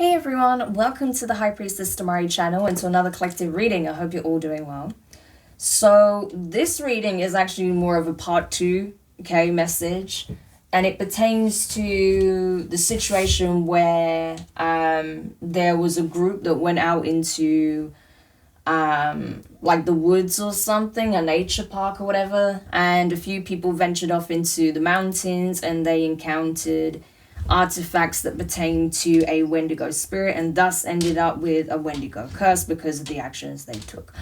Hey everyone, welcome to the High Priestess Demari channel and to another collective reading. I hope you're all doing well. So this reading is actually more of a part 2, message. And it pertains to the situation where there was a group that went out into like the woods or something, a nature park or whatever. And a few people ventured off into the mountains and they encountered artifacts that pertain to a Wendigo spirit and thus ended up with a Wendigo curse because of the actions they took.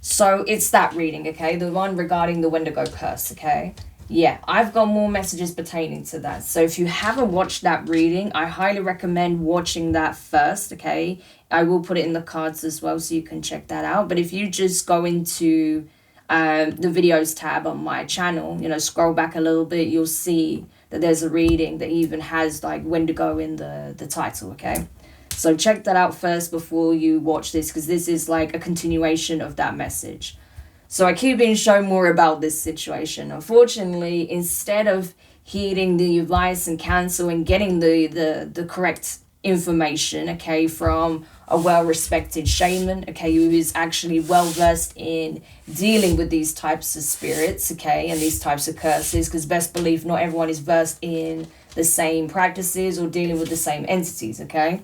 So it's that reading, okay? The one regarding the Wendigo curse, okay? Yeah, I've got more messages pertaining to that. So if you haven't watched that reading, I highly recommend watching that first, okay? I will put it in the cards as well so you can check that out. But if you just go into the videos tab on my channel, scroll back a little bit, you'll see that there's a reading that even has like Wendigo in the title, okay? So check that out first before you watch this, because this is like a continuation of that message. So I keep being shown more about this situation. Unfortunately, instead of heeding the advice and counsel and getting the correct information, okay, from a well-respected shaman, okay, who is actually well-versed in dealing with these types of spirits, okay, and these types of curses, because best believe not everyone is versed in the same practices or dealing with the same entities, okay?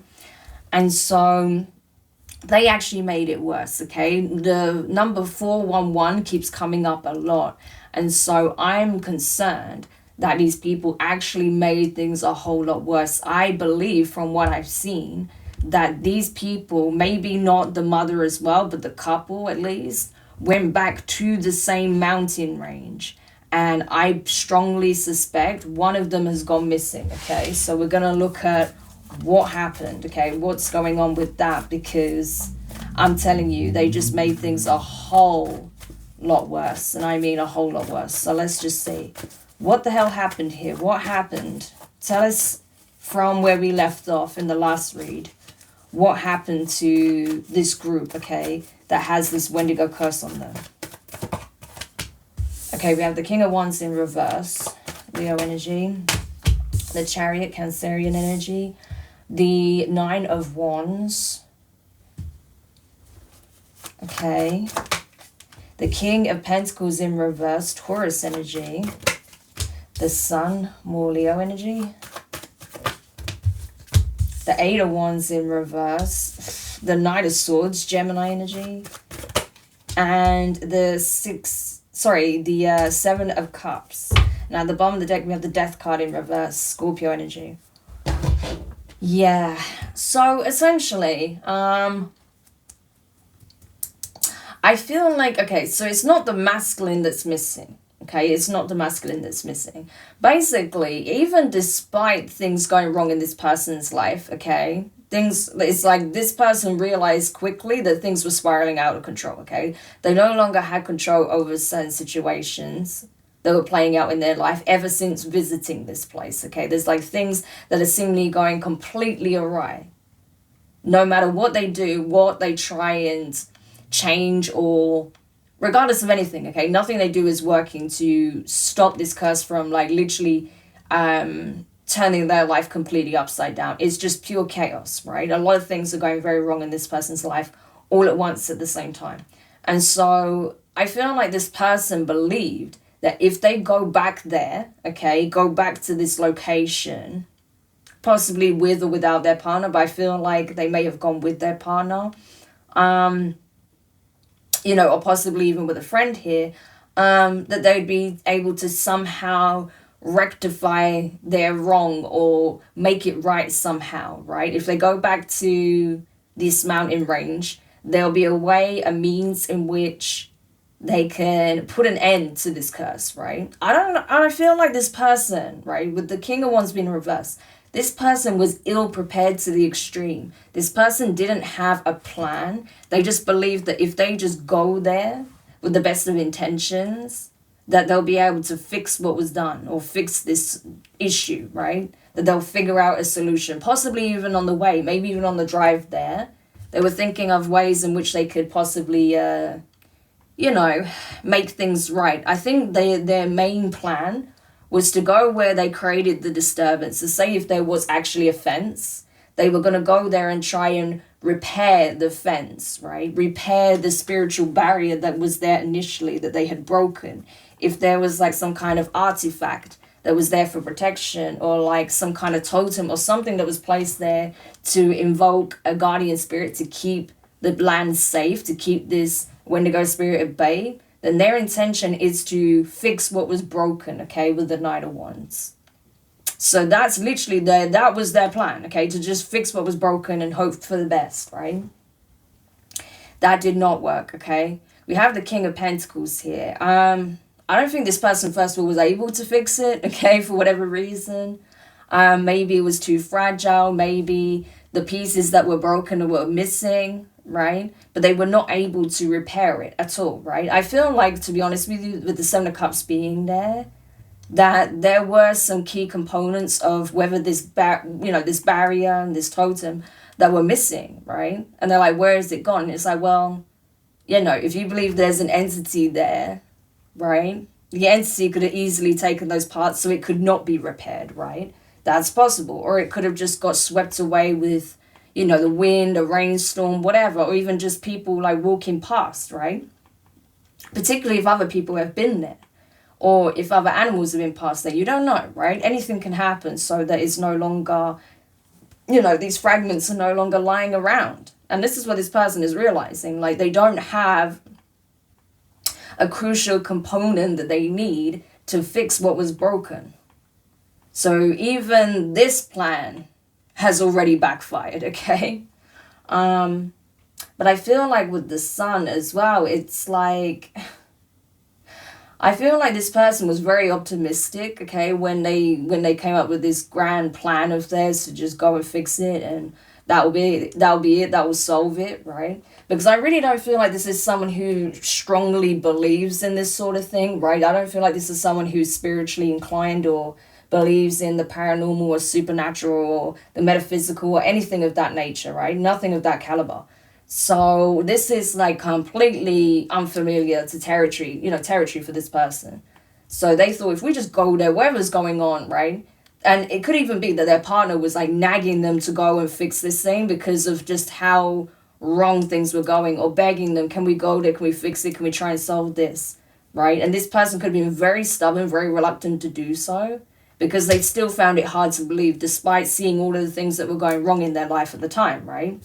And so they actually made it worse, okay? The number 411 keeps coming up a lot. And so I'm concerned that these people actually made things a whole lot worse. I believe from what I've seen that these people, maybe not the mother as well, but the couple at least, went back to the same mountain range. And I strongly suspect one of them has gone missing, okay? So we're going to look at what happened, okay? What's going on with that? Because I'm telling you, they just made things a whole lot worse. And I mean a whole lot worse. So let's just see. What the hell happened here? What happened? Tell us from where we left off in the last read. What happened to this group, okay, that has this Wendigo curse on them? Okay, we have the King of Wands in reverse, Leo energy. The Chariot, Cancerian energy. The Nine of Wands. Okay. The King of Pentacles in reverse, Taurus energy. The Sun, more Leo energy. The Eight of Wands in reverse. The Knight of Swords, Gemini energy. And the Seven of Cups. Now at the bottom of the deck we have the Death card in reverse, Scorpio energy. Yeah, so essentially, I feel like, okay, so it's not the masculine that's missing. Okay, it's not the masculine that's missing. Basically, even despite things going wrong in this person's life, okay, it's like this person realized quickly that things were spiraling out of control, okay? They no longer had control over certain situations that were playing out in their life ever since visiting this place, okay? There's like things that are seemingly going completely awry. No matter what they do, what they try and change or regardless of anything, okay, nothing they do is working to stop this curse from like literally turning their life completely upside down. It's just pure chaos, right? A lot of things are going very wrong in this person's life all at once at the same time. And so I feel like this person believed that if they go back there, okay, go back to this location, possibly with or without their partner, but I feel like they may have gone with their partner, or possibly even with a friend here, that they'd be able to somehow rectify their wrong or make it right somehow, right? If they go back to this mountain range, there'll be a way, a means in which they can put an end to this curse, right? I feel like this person, right, with the King of Wands being reversed, this person was ill prepared to the extreme. This person didn't have a plan. They just believed that if they just go there with the best of intentions, that they'll be able to fix what was done or fix this issue, right? That they'll figure out a solution, possibly even on the way, maybe even on the drive there. They were thinking of ways in which they could possibly, make things right. I think their main plan was to go where they created the disturbance. To say if there was actually a fence, They were going to go there and try and repair the fence, right? Repair the spiritual barrier that was there initially that they had broken. If there was like some kind of artifact that was there for protection, or like some kind of totem or something that was placed there to invoke a guardian spirit to keep the land safe, to keep this Wendigo spirit at bay, then their intention is to fix what was broken, okay, with the Knight of Wands. So that's literally that was their plan, okay, to just fix what was broken and hope for the best, right? That did not work, okay? We have the King of Pentacles here. I don't think this person, first of all, was able to fix it, okay, for whatever reason. Maybe it was too fragile. Maybe the pieces that were broken were missing, right? But they were not able to repair it at all, right? I feel like, to be honest with you, with the Seven of Cups being there, that there were some key components of whether this barrier and this totem that were missing, right? And they're like, where is it gone? It's like, well, if you believe there's an entity there, right? The entity could have easily taken those parts so it could not be repaired, right? That's possible. Or it could have just got swept away with, the wind, a rainstorm, whatever, or even just people like walking past, right? Particularly if other people have been there, or if other animals have been past there. You don't know, right? Anything can happen, so that it's no longer, these fragments are no longer lying around. And this is what this person is realizing. Like, they don't have a crucial component that they need to fix what was broken. So even this plan has already backfired, okay? But I feel like with the Sun as well, it's like, I feel like this person was very optimistic, okay, when they came up with this grand plan of theirs to just go and fix it, and that will be it, that will solve it, right? Because I really don't feel like this is someone who strongly believes in this sort of thing, right? I don't feel like this is someone who's spiritually inclined or believes in the paranormal or supernatural or the metaphysical or anything of that nature, right? Nothing of that caliber. So this is like completely unfamiliar to territory for this person. So they thought, if we just go there, whatever's going on, right? And it could even be that their partner was like nagging them to go and fix this thing because of just how wrong things were going, or begging them, can we go there, can we fix it, can we try and solve this, right? And this person could have been very stubborn, very reluctant to do so, because they still found it hard to believe despite seeing all of the things that were going wrong in their life at the time, right?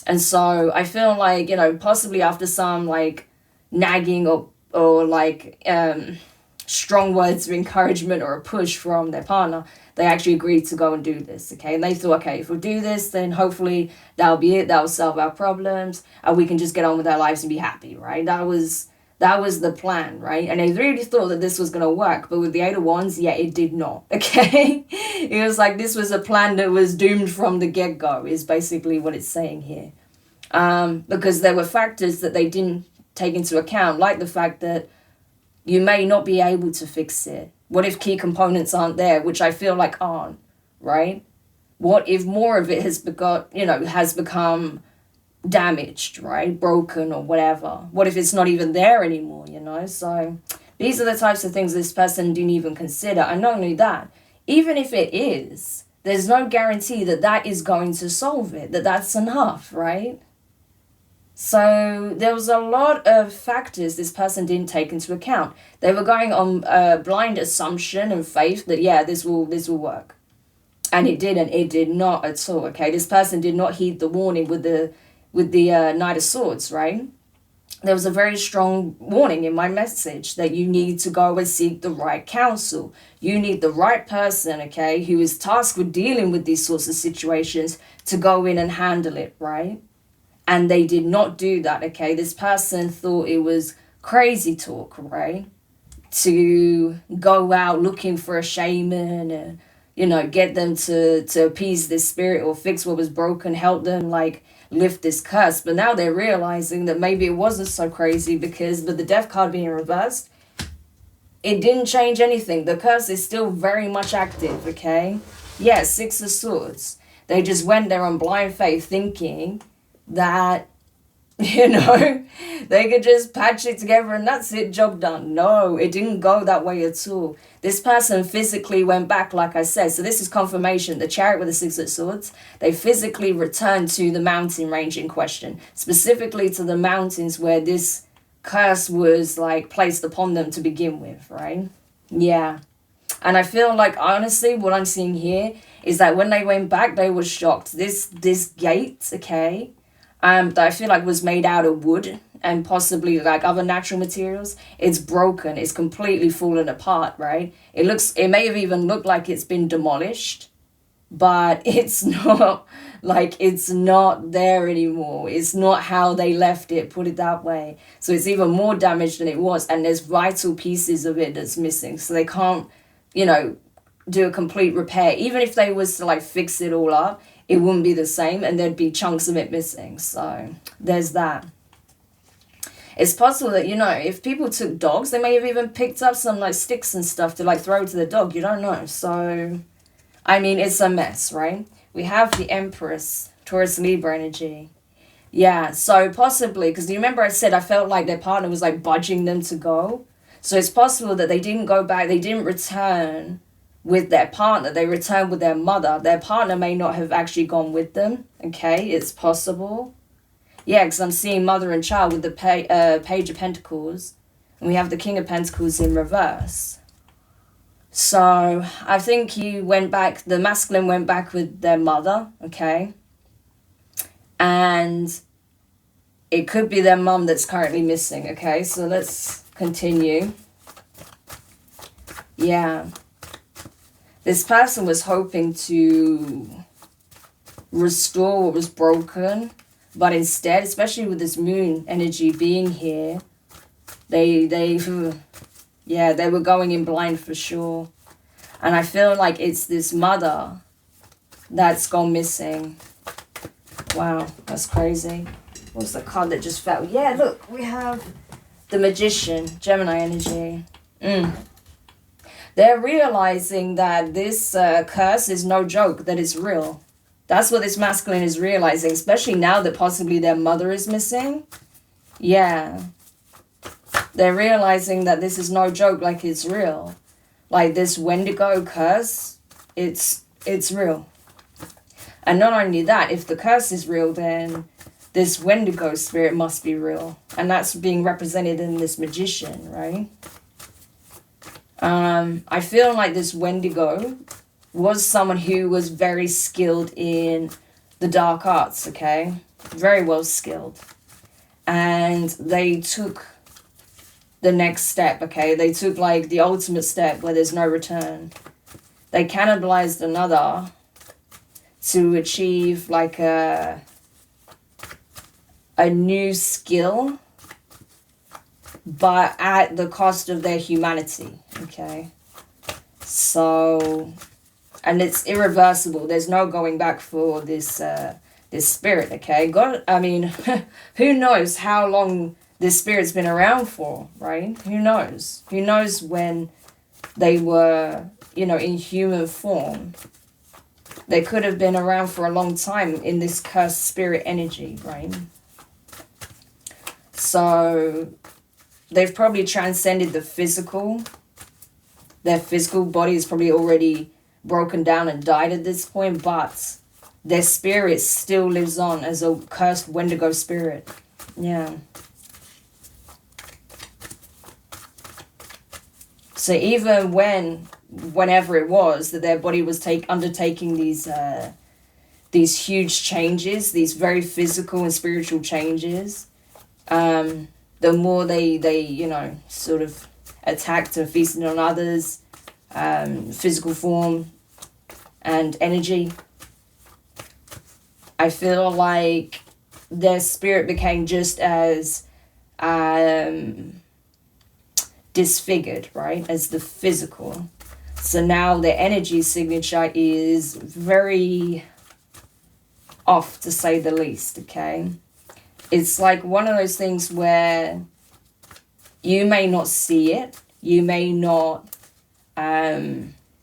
And so I feel like, possibly after some like nagging or like strong words of encouragement or a push from their partner, they actually agreed to go and do this, okay? And they thought, okay, if we do this, then hopefully that'll be it, that'll solve our problems, and we can just get on with our lives and be happy, right? That was the plan, right? And they really thought that this was going to work, but with the Eight of Wands, it did not, okay? It was like this was a plan that was doomed from the get-go, is basically what it's saying here. Because there were factors that they didn't take into account, like the fact that you may not be able to fix it. What if key components aren't there, which I feel like aren't, right? What if more of it has become damaged, right? Broken or whatever. What if it's not even there anymore, So these are the types of things this person didn't even consider. And not only that, even if it is, there's no guarantee that that is going to solve it, that that's enough, right? So there was a lot of factors this person didn't take into account. They were going on blind assumption and faith that, this will work. And it didn't. It did not at all, okay? This person did not heed the warning with the Knight of Swords, right? There was a very strong warning in my message that you need to go and seek the right counsel. You need the right person, okay, who is tasked with dealing with these sorts of situations to go in and handle it, right? And they did not do that, okay? This person thought it was crazy talk, right? To go out looking for a shaman and, get them to appease this spirit or fix what was broken, help them, like, lift this curse. But now they're realizing that maybe it wasn't so crazy, because with the Death card being reversed, it didn't change anything. The curse is still very much active, okay? Six of Swords. They just went there on blind faith thinking that You know, they could just patch it together and that's it, job done. No, it didn't go that way at all. This person physically went back, like I said. So this is confirmation. The chariot with the 6 of swords, they physically returned to the mountain range in question, specifically to the mountains where this curse was like placed upon them to begin with, right? Yeah. And I feel like, honestly, what I'm seeing here is that when they went back, they were shocked. This gate, okay, that I feel like was made out of wood and possibly like other natural materials, it's broken. It's completely fallen apart, right? It may have even looked like it's been demolished, but it's not, like, it's not there anymore. It's not how they left it, put it that way. So it's even more damaged than it was, and there's vital pieces of it that's missing. So they can't, you know, do a complete repair. Even if they was to like fix it all up, it wouldn't be the same, and there'd be chunks of it missing. So there's that. It's possible that, you know, if people took dogs, they may have even picked up some like sticks and stuff to like throw to the dog. You don't know. So, I mean, it's a mess, right? We have the Empress, Taurus Libra energy. Yeah, so possibly, because you remember I said I felt like their partner was like budging them to go. So it's possible that they didn't go back, they didn't return with their partner, they returned with their mother. Their partner may not have actually gone with them, okay? It's possible. Yeah, because I'm seeing mother and child with the Page of Pentacles, and we have the King of Pentacles in reverse. So I think he went back, the masculine went back with their mother, okay? And it could be their mum that's currently missing, okay? So let's continue. Yeah. This person was hoping to restore what was broken, but instead, especially with this moon energy being here, they were going in blind for sure. And I feel like it's this mother that's gone missing. Wow, that's crazy. What's the card that just fell? Yeah, look, we have the Magician, Gemini energy. They're realizing that this curse is no joke, that it's real. That's what this masculine is realizing, especially now that possibly their mother is missing. Yeah. They're realizing that this is no joke, like it's real. Like this Wendigo curse, it's real. And not only that, if the curse is real, then this Wendigo spirit must be real. And that's being represented in this Magician, right? I feel like this Wendigo was someone who was very skilled in the dark arts, okay? Very well skilled. And they took the next step, okay? They took like the ultimate step where there's no return. They cannibalized another to achieve like a new skill, but at the cost of their humanity, okay? So, and it's irreversible. There's no going back for this this spirit, okay? God, I mean, who knows how long this spirit's been around for, right? Who knows? Who knows when they were, you know, in human form? They could have been around for a long time in this cursed spirit energy, right? So they've probably transcended the physical. Their physical body is probably already broken down and died at this point, but their spirit still lives on as a cursed Wendigo spirit. Yeah. So even whenever it was that their body was undertaking these huge changes, these very physical and spiritual changes, the more they you know, sort of attacked and feasted on others, physical form and energy, I feel like their spirit became just as disfigured, right, as the physical. So now their energy signature is very off, to say the least, okay? It's like one of those things where you may not see it, you may not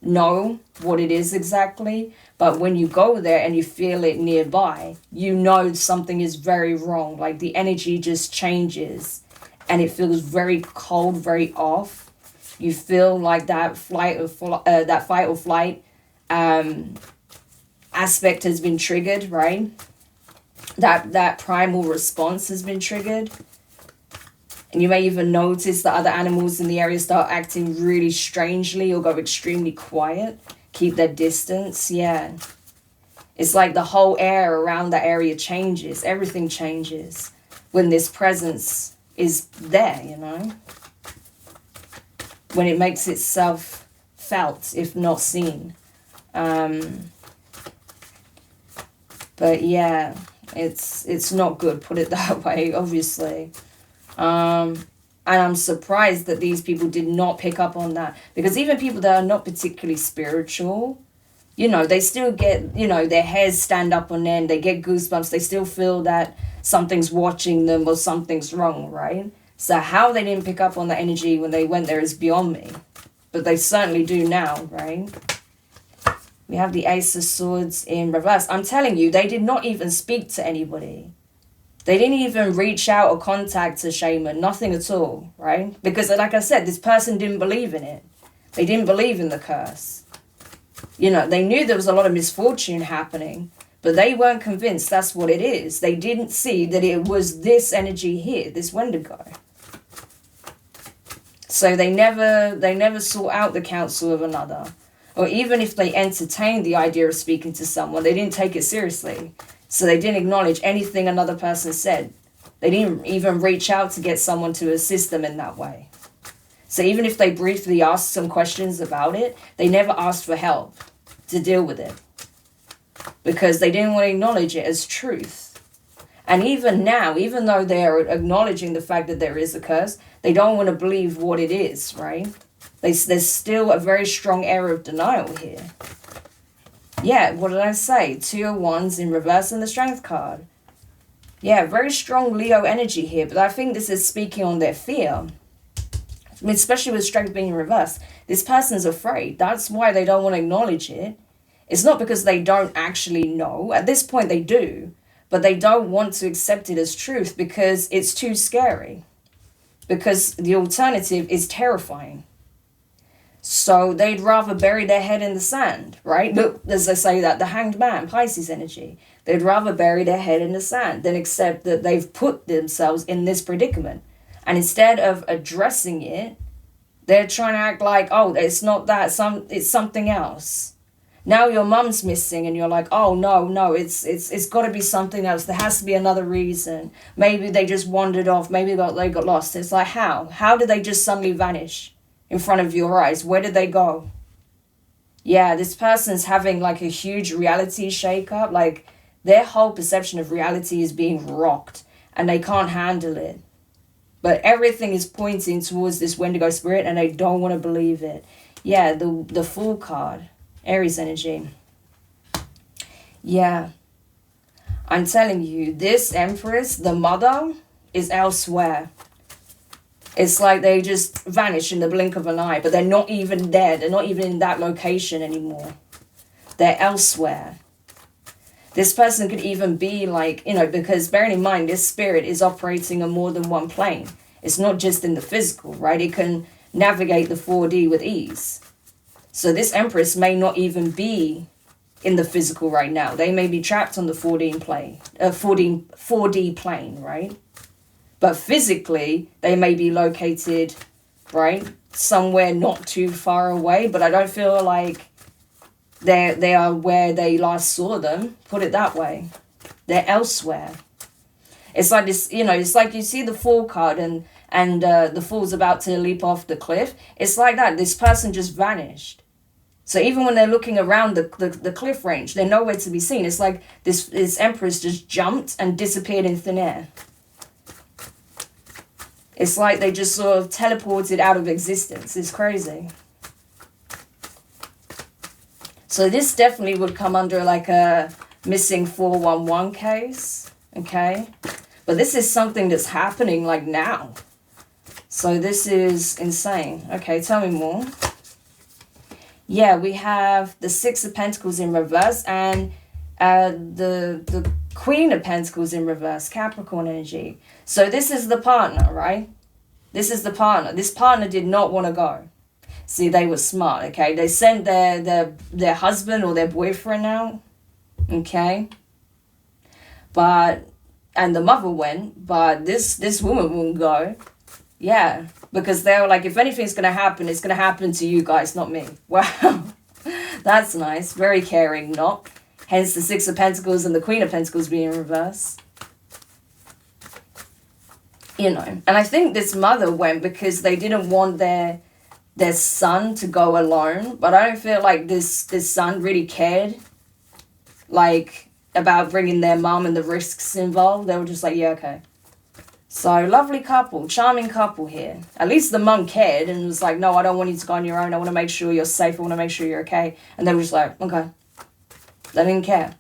know what it is exactly, but when you go there and you feel it nearby, you know something is very wrong. Like the energy just changes and it feels very cold, very off. You feel like that fight or flight aspect has been triggered, right? That primal response has been triggered. And you may even notice that other animals in the area start acting really strangely or go extremely quiet, keep their distance. Yeah. It's like the whole air around that area changes. Everything changes when this presence is there, you know? When it makes itself felt, if not seen. But yeah, it's not good, put it that way, obviously. And I'm surprised that these people did not pick up on that. Because even people that are not particularly spiritual, you know, they still get, you know, their hairs stand up on end, they get goosebumps, they still feel that something's watching them or something's wrong, right? So how they didn't pick up on the energy when they went there is beyond me. But they certainly do now, right? We have the Ace of Swords in reverse. I'm telling you, they did not even speak to anybody. They didn't even reach out or contact a shaman, nothing at all, right? Because like I said, this person didn't believe in it. They didn't believe in the curse. You know, they knew there was a lot of misfortune happening, but they weren't convinced that's what it is. They didn't see that it was this energy here, this Wendigo. So they never sought out the counsel of another. Or even if they entertained the idea of speaking to someone, they didn't take it seriously. So they didn't acknowledge anything another person said. They didn't even reach out to get someone to assist them in that way. So even if they briefly asked some questions about it, they never asked for help to deal with it. Because they didn't want to acknowledge it as truth. And even now, even though they're acknowledging the fact that there is a curse, they don't want to believe what it is, right? There's still a very strong air of denial here. Yeah, what did I say? 2 of Wands in reverse and the Strength card. Yeah, very strong Leo energy here, but I think this is speaking on their fear. I mean, especially with Strength being in reverse. This person's afraid. That's why they don't want to acknowledge it. It's not because they don't actually know. At this point, they do. But they don't want to accept it as truth because it's too scary. Because the alternative is terrifying. So they'd rather bury their head in the sand, right? Look, as they say that, the Hanged Man, Pisces energy. They'd rather bury their head in the sand than accept that they've put themselves in this predicament. And instead of addressing it, they're trying to act like, oh, it's not that, it's something else. Now your mum's missing and you're like, oh, no, it's got to be something else. There has to be another reason. Maybe they just wandered off. Maybe they got lost. It's like, how? How did they just suddenly vanish in front of your eyes? Where did they go? Yeah, this person's having like a huge reality shake-up. Like their whole perception of reality is being rocked and they can't handle it. But everything is pointing towards this Wendigo spirit and they don't want to believe it. Yeah, the Fool card. Aries energy. Yeah. I'm telling you, this Empress, the mother, is elsewhere. It's like they just vanish in the blink of an eye, but they're not even there. They're not even in that location anymore. They're elsewhere. This person could even be like, you know, because bearing in mind, this spirit is operating on more than one plane. It's not just in the physical, right? It can navigate the 4D with ease. So this Empress may not even be in the physical right now. They may be trapped on the 4D plane, right? But physically, they may be located, right, somewhere not too far away. But I don't feel like they are where they last saw them. Put it that way. They're elsewhere. It's like this, you know, it's like you see the Fool card and the Fool's about to leap off the cliff. It's like that. This person just vanished. So even when they're looking around the cliff range, they're nowhere to be seen. It's like this Empress just jumped and disappeared in thin air. It's like they just sort of teleported out of existence. It's crazy. So this definitely would come under like a missing 411 case, okay? But this is something that's happening like now. So this is insane. Okay, tell me more. Yeah, we have the Six of Pentacles in reverse and the Queen of Pentacles in reverse, Capricorn energy. So this is the partner, right? This is the partner. This partner did not want to go. See, they were smart, okay? They sent their husband or their boyfriend out, okay? But, and the mother went, but this woman wouldn't go. Yeah, because they were like, if anything's going to happen, it's going to happen to you guys, not me. Wow, that's nice. Very caring, not. Hence the Six of Pentacles and the Queen of Pentacles being in reverse. You know, and I think this mother went because they didn't want their son to go alone. But I don't feel like this son really cared, like, about bringing their mom and the risks involved. They were just like, yeah, okay. So, lovely couple, charming couple here. At least the mum cared and was like, no, I don't want you to go on your own. I want to make sure you're safe. I want to make sure you're okay. And they were just like, okay. They didn't care.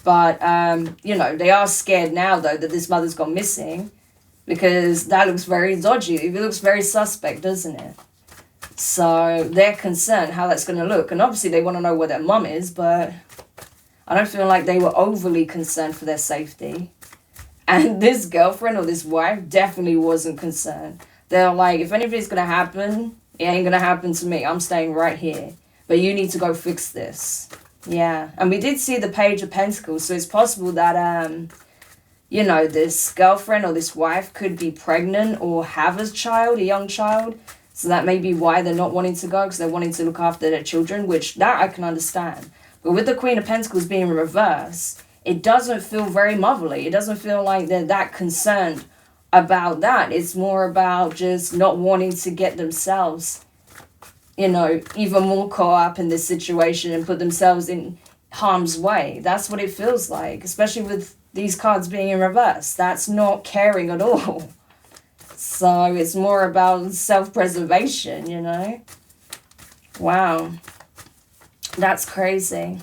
But, you know, they are scared now, though, that this mother's gone missing. Because that looks very dodgy. It looks very suspect, doesn't it? So, they're concerned how that's going to look. And obviously, they want to know where their mum is. But I don't feel like they were overly concerned for their safety. And this girlfriend or this wife definitely wasn't concerned. They're like, if anything's going to happen, it ain't going to happen to me. I'm staying right here. But you need to go fix this. Yeah. And we did see the Page of Pentacles. So it's possible that, you know, this girlfriend or this wife could be pregnant or have a child, a young child. So that may be why they're not wanting to go, because they're wanting to look after their children, which that I can understand. But with the Queen of Pentacles being in reverse, it doesn't feel very motherly. It doesn't feel like they're that concerned about that. It's more about just not wanting to get themselves, you know, even more caught up in this situation and put themselves in harm's way. That's what it feels like, especially with these cards being in reverse. That's not caring at all. So it's more about self-preservation, you know. Wow. That's crazy.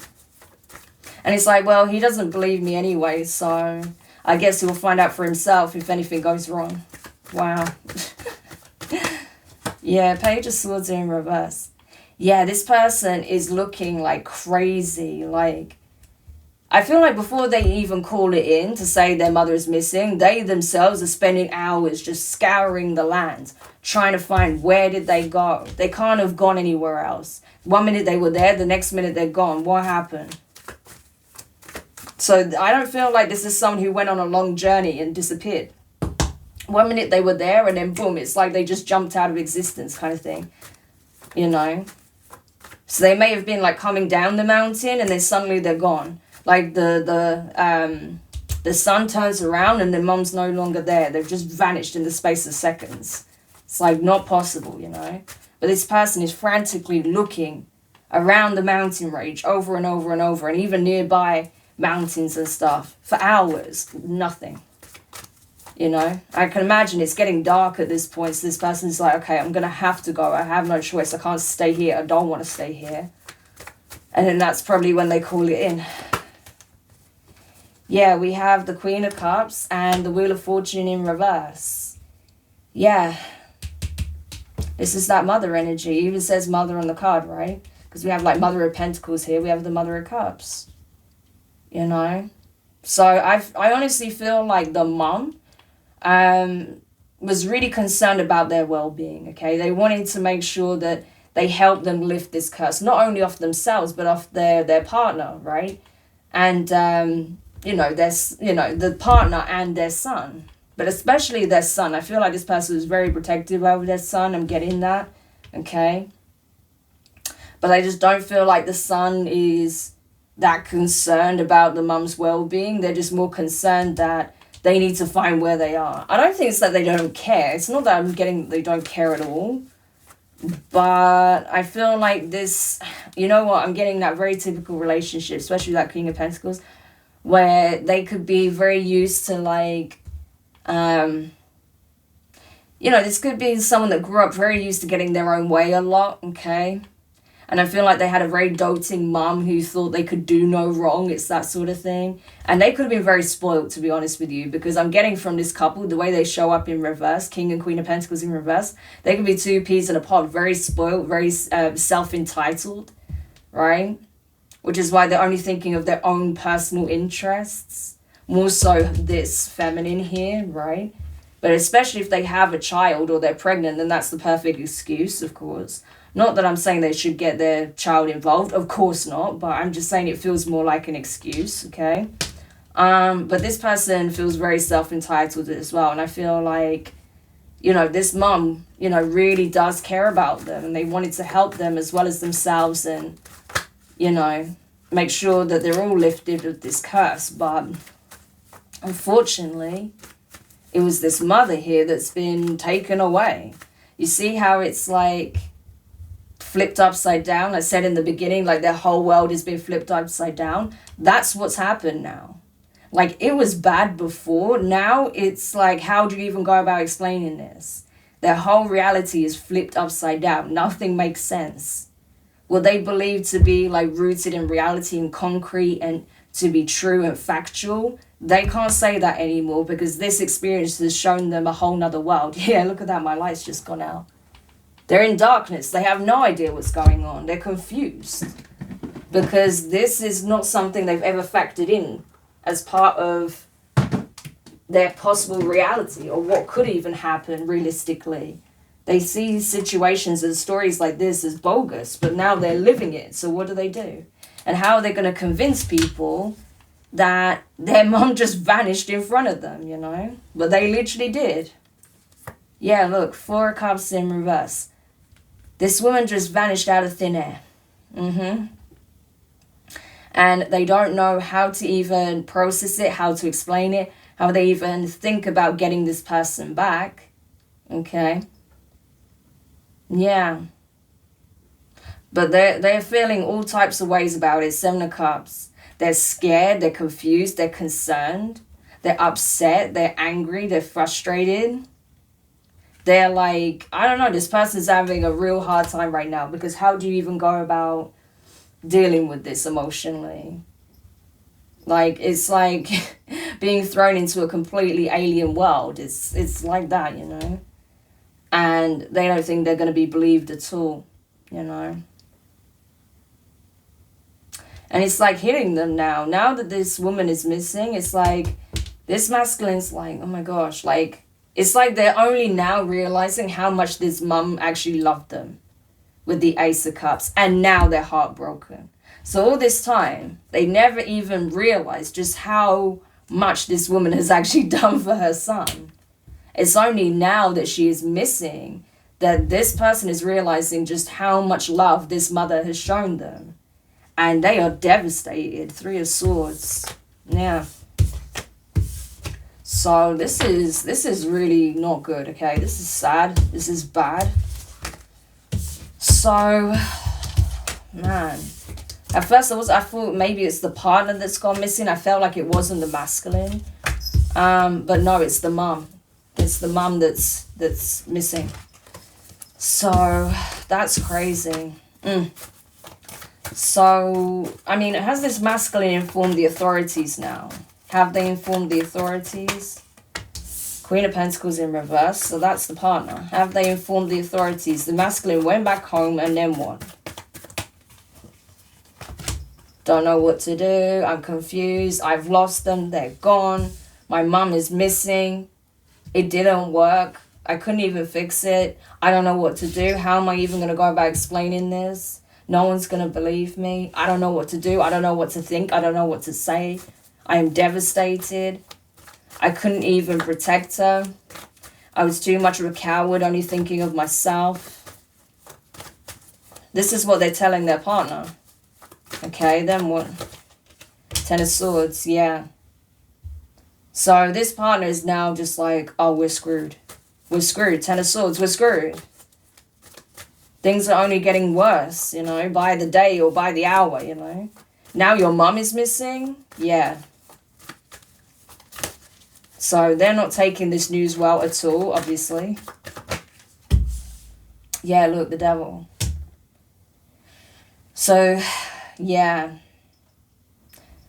And it's like, well, he doesn't believe me anyway, so I guess he'll find out for himself if anything goes wrong. Wow. Yeah, Page of Swords in reverse. Yeah, this person is looking like crazy. Like, I feel like before they even call it in to say their mother is missing, they themselves are spending hours just scouring the land, trying to find where did they go. They can't have gone anywhere else. 1 minute they were there, the next minute they're gone. What happened? So I don't feel like this is someone who went on a long journey and disappeared. 1 minute they were there and then boom, it's like they just jumped out of existence kind of thing. You know? So they may have been like coming down the mountain and then suddenly they're gone. Like the sun turns around and their mom's no longer there. They've just vanished in the space of seconds. It's like not possible, you know? But this person is frantically looking around the mountain range over and over and over and even nearby mountains and stuff for hours. Nothing. You know, I can imagine it's getting dark at this point. So this person's like, okay, I'm going to have to go. I have no choice. I can't stay here. I don't want to stay here. And then that's probably when they call it in. Yeah, we have the Queen of Cups and the Wheel of Fortune in reverse. Yeah. This is that mother energy. It even says mother on the card, right? Because we have like Mother of Pentacles here. We have the Mother of Cups. You know? So I honestly feel like the mom was really concerned about their well-being, okay? They wanted to make sure that they helped them lift this curse, not only off themselves, but off their partner, right? And, you know, the partner and their son, but especially their son. I feel like this person is very protective over their son. I'm getting that, okay? But I just don't feel like the son is that concerned about the mum's well-being. They're just more concerned that they need to find where they are. I don't think it's that they don't care. It's not that I'm getting they don't care at all. But I feel like this, you know what, I'm getting that very typical relationship, especially that King of Pentacles, where they could be very used to like, you know, this could be someone that grew up very used to getting their own way a lot, okay? And I feel like they had a very doting mum who thought they could do no wrong. It's that sort of thing. And they could have been very spoiled, to be honest with you, because I'm getting from this couple, the way they show up in reverse, King and Queen of Pentacles in reverse, they could be two peas in a pod, very spoiled, very self-entitled. right? Which is why they're only thinking of their own personal interests, more so this feminine here, right? But especially if they have a child or they're pregnant, then that's the perfect excuse, of course. Not that I'm saying they should get their child involved, of course not, but I'm just saying it feels more like an excuse, okay? But this person feels very self-entitled as well, and I feel like, you know, this mum, you know, really does care about them, and they wanted to help them as well as themselves, and, you know, make sure that they're all lifted of this curse. But unfortunately, it was this mother here that's been taken away. You see how it's like flipped upside down? I said in the beginning, like their whole world has been flipped upside down. That's what's happened now. Like, it was bad before. Now it's like, how do you even go about explaining this? Their whole reality is flipped upside down. Nothing makes sense. What they believe to be like rooted in reality and concrete and to be true and factual, they can't say that anymore because this experience has shown them a whole nother world. Yeah, look at that. My light's just gone out. They're in darkness. They have no idea what's going on. They're confused because this is not something they've ever factored in as part of their possible reality or what could even happen realistically. They see situations and stories like this as bogus, but now they're living it. So what do? And how are they going to convince people that their mom just vanished in front of them, you know? But they literally did. Yeah, look, 4 of Cups in reverse. This woman just vanished out of thin air. And they don't know how to even process it, how to explain it, how they even think about getting this person back. Okay. Yeah. But they're feeling all types of ways about it. 7 of Cups. They're scared, they're confused, they're concerned, they're upset, they're angry, they're frustrated. They're like, I don't know, this person's having a real hard time right now because how do you even go about dealing with this emotionally? Like, it's like being thrown into a completely alien world. It's like that, you know? And they don't think they're going to be believed at all, you know? And it's like hitting them now. Now that this woman is missing, it's like this masculine's like, oh my gosh, like, it's like they're only now realizing how much this mum actually loved them with the Ace of Cups. And now they're heartbroken. So all this time, they never even realized just how much this woman has actually done for her son. It's only now that she is missing that this person is realizing just how much love this mother has shown them. And they are devastated. 3 of Swords. Yeah. So this is really not good, okay? This is sad. This is bad. So, man. At first I thought maybe it's the partner that's gone missing. I felt like it wasn't the masculine. But no, it's the mum. It's the mum that's missing. So that's crazy. So, I mean, has this masculine informed the authorities now? Have they informed the authorities? Queen of Pentacles in reverse, so that's the partner. Have they informed the authorities? The masculine went back home and then what? Don't know what to do. I'm confused. I've lost them. They're gone. My mum is missing. It didn't work. I couldn't even fix it. I don't know what to do. How am I even going to go about explaining this? No one's going to believe me. I don't know what to do. I don't know what to think. I don't know what to say. I am devastated. I couldn't even protect her. I was too much of a coward, only thinking of myself. This is what they're telling their partner. Okay, then what? 10 of Swords, yeah. So this partner is now just like, oh, we're screwed. We're screwed. 10 of Swords, we're screwed. Things are only getting worse, you know, by the day or by the hour, you know. Now your mum is missing. Yeah. So they're not taking this news well at all, obviously. Yeah, look, the Devil. So, yeah.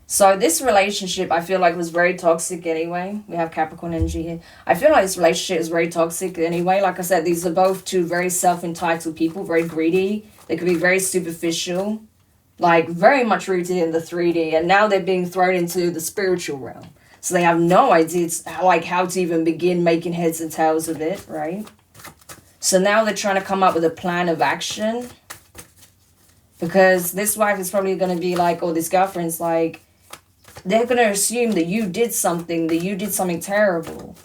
So this relationship, I feel like, was very toxic anyway. We have Capricorn energy here. I feel like this relationship is very toxic anyway. Like I said, these are both two very self-entitled people, very greedy. They could be very superficial. like very much rooted in the 3D, and now they're being thrown into the spiritual realm. So they have no idea like how to even begin making heads and tails of it, right? So now they're trying to come up with a plan of action, because this wife is probably going to be like, or this girlfriend's like, they're going to assume that you did something terrible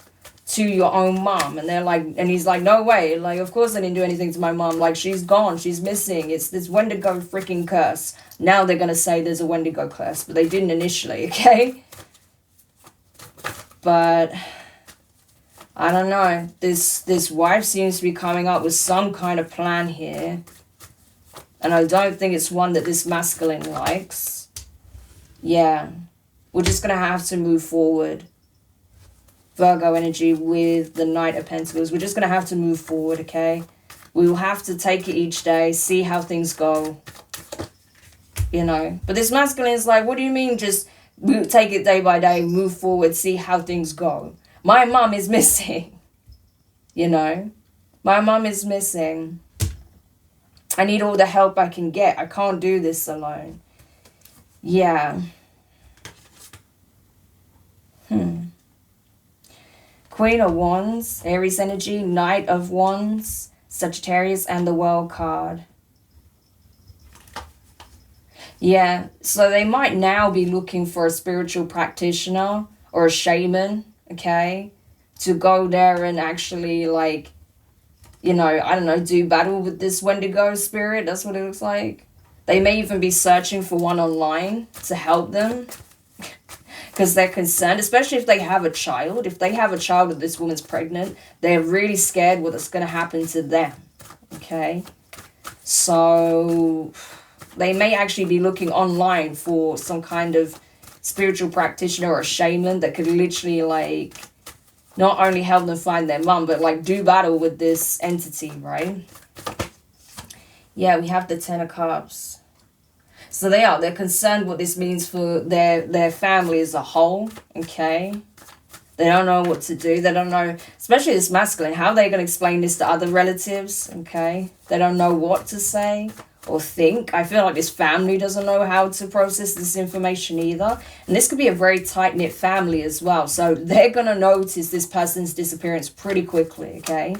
to your own mom. And they're like, and he's like, no way. Like, of course I didn't do anything to my mom. Like, she's gone. She's missing. It's this Wendigo freaking curse. Now they're going to say there's a Wendigo curse, but they didn't initially, okay? But I don't know. This wife seems to be coming up with some kind of plan here. And I don't think it's one that this masculine likes. Yeah. We're just going to have to move forward. Virgo energy with the Knight of Pentacles. We're just going to have to move forward, okay? We will have to take it each day, see how things go. You know? But this masculine is like, what do you mean just take it day by day, move forward, see how things go? My mom is missing. You know? My mom is missing. I need all the help I can get. I can't do this alone. Yeah. Queen of Wands, Aries energy, Knight of Wands, Sagittarius, and the World card. Yeah, so they might now be looking for a spiritual practitioner or a shaman, okay, to go there and actually, like, you know, I don't know, do battle with this Wendigo spirit. That's what it looks like. They may even be searching for one online to help them, because they're concerned, especially if they have a child. If they have a child and this woman's pregnant, they're really scared what's going to happen to them, okay? So they may actually be looking online for some kind of spiritual practitioner or a shaman that could literally, like, not only help them find their mum, but, like, do battle with this entity, right? Yeah, we have the Ten of Cups. So they're concerned what this means for their family as a whole, okay? They don't know what to do. They don't know, especially this masculine, how are they going to explain this to other relatives, okay? They don't know what to say or think. I feel like this family doesn't know how to process this information either. And this could be a very tight-knit family as well. So they're going to notice this person's disappearance pretty quickly, okay?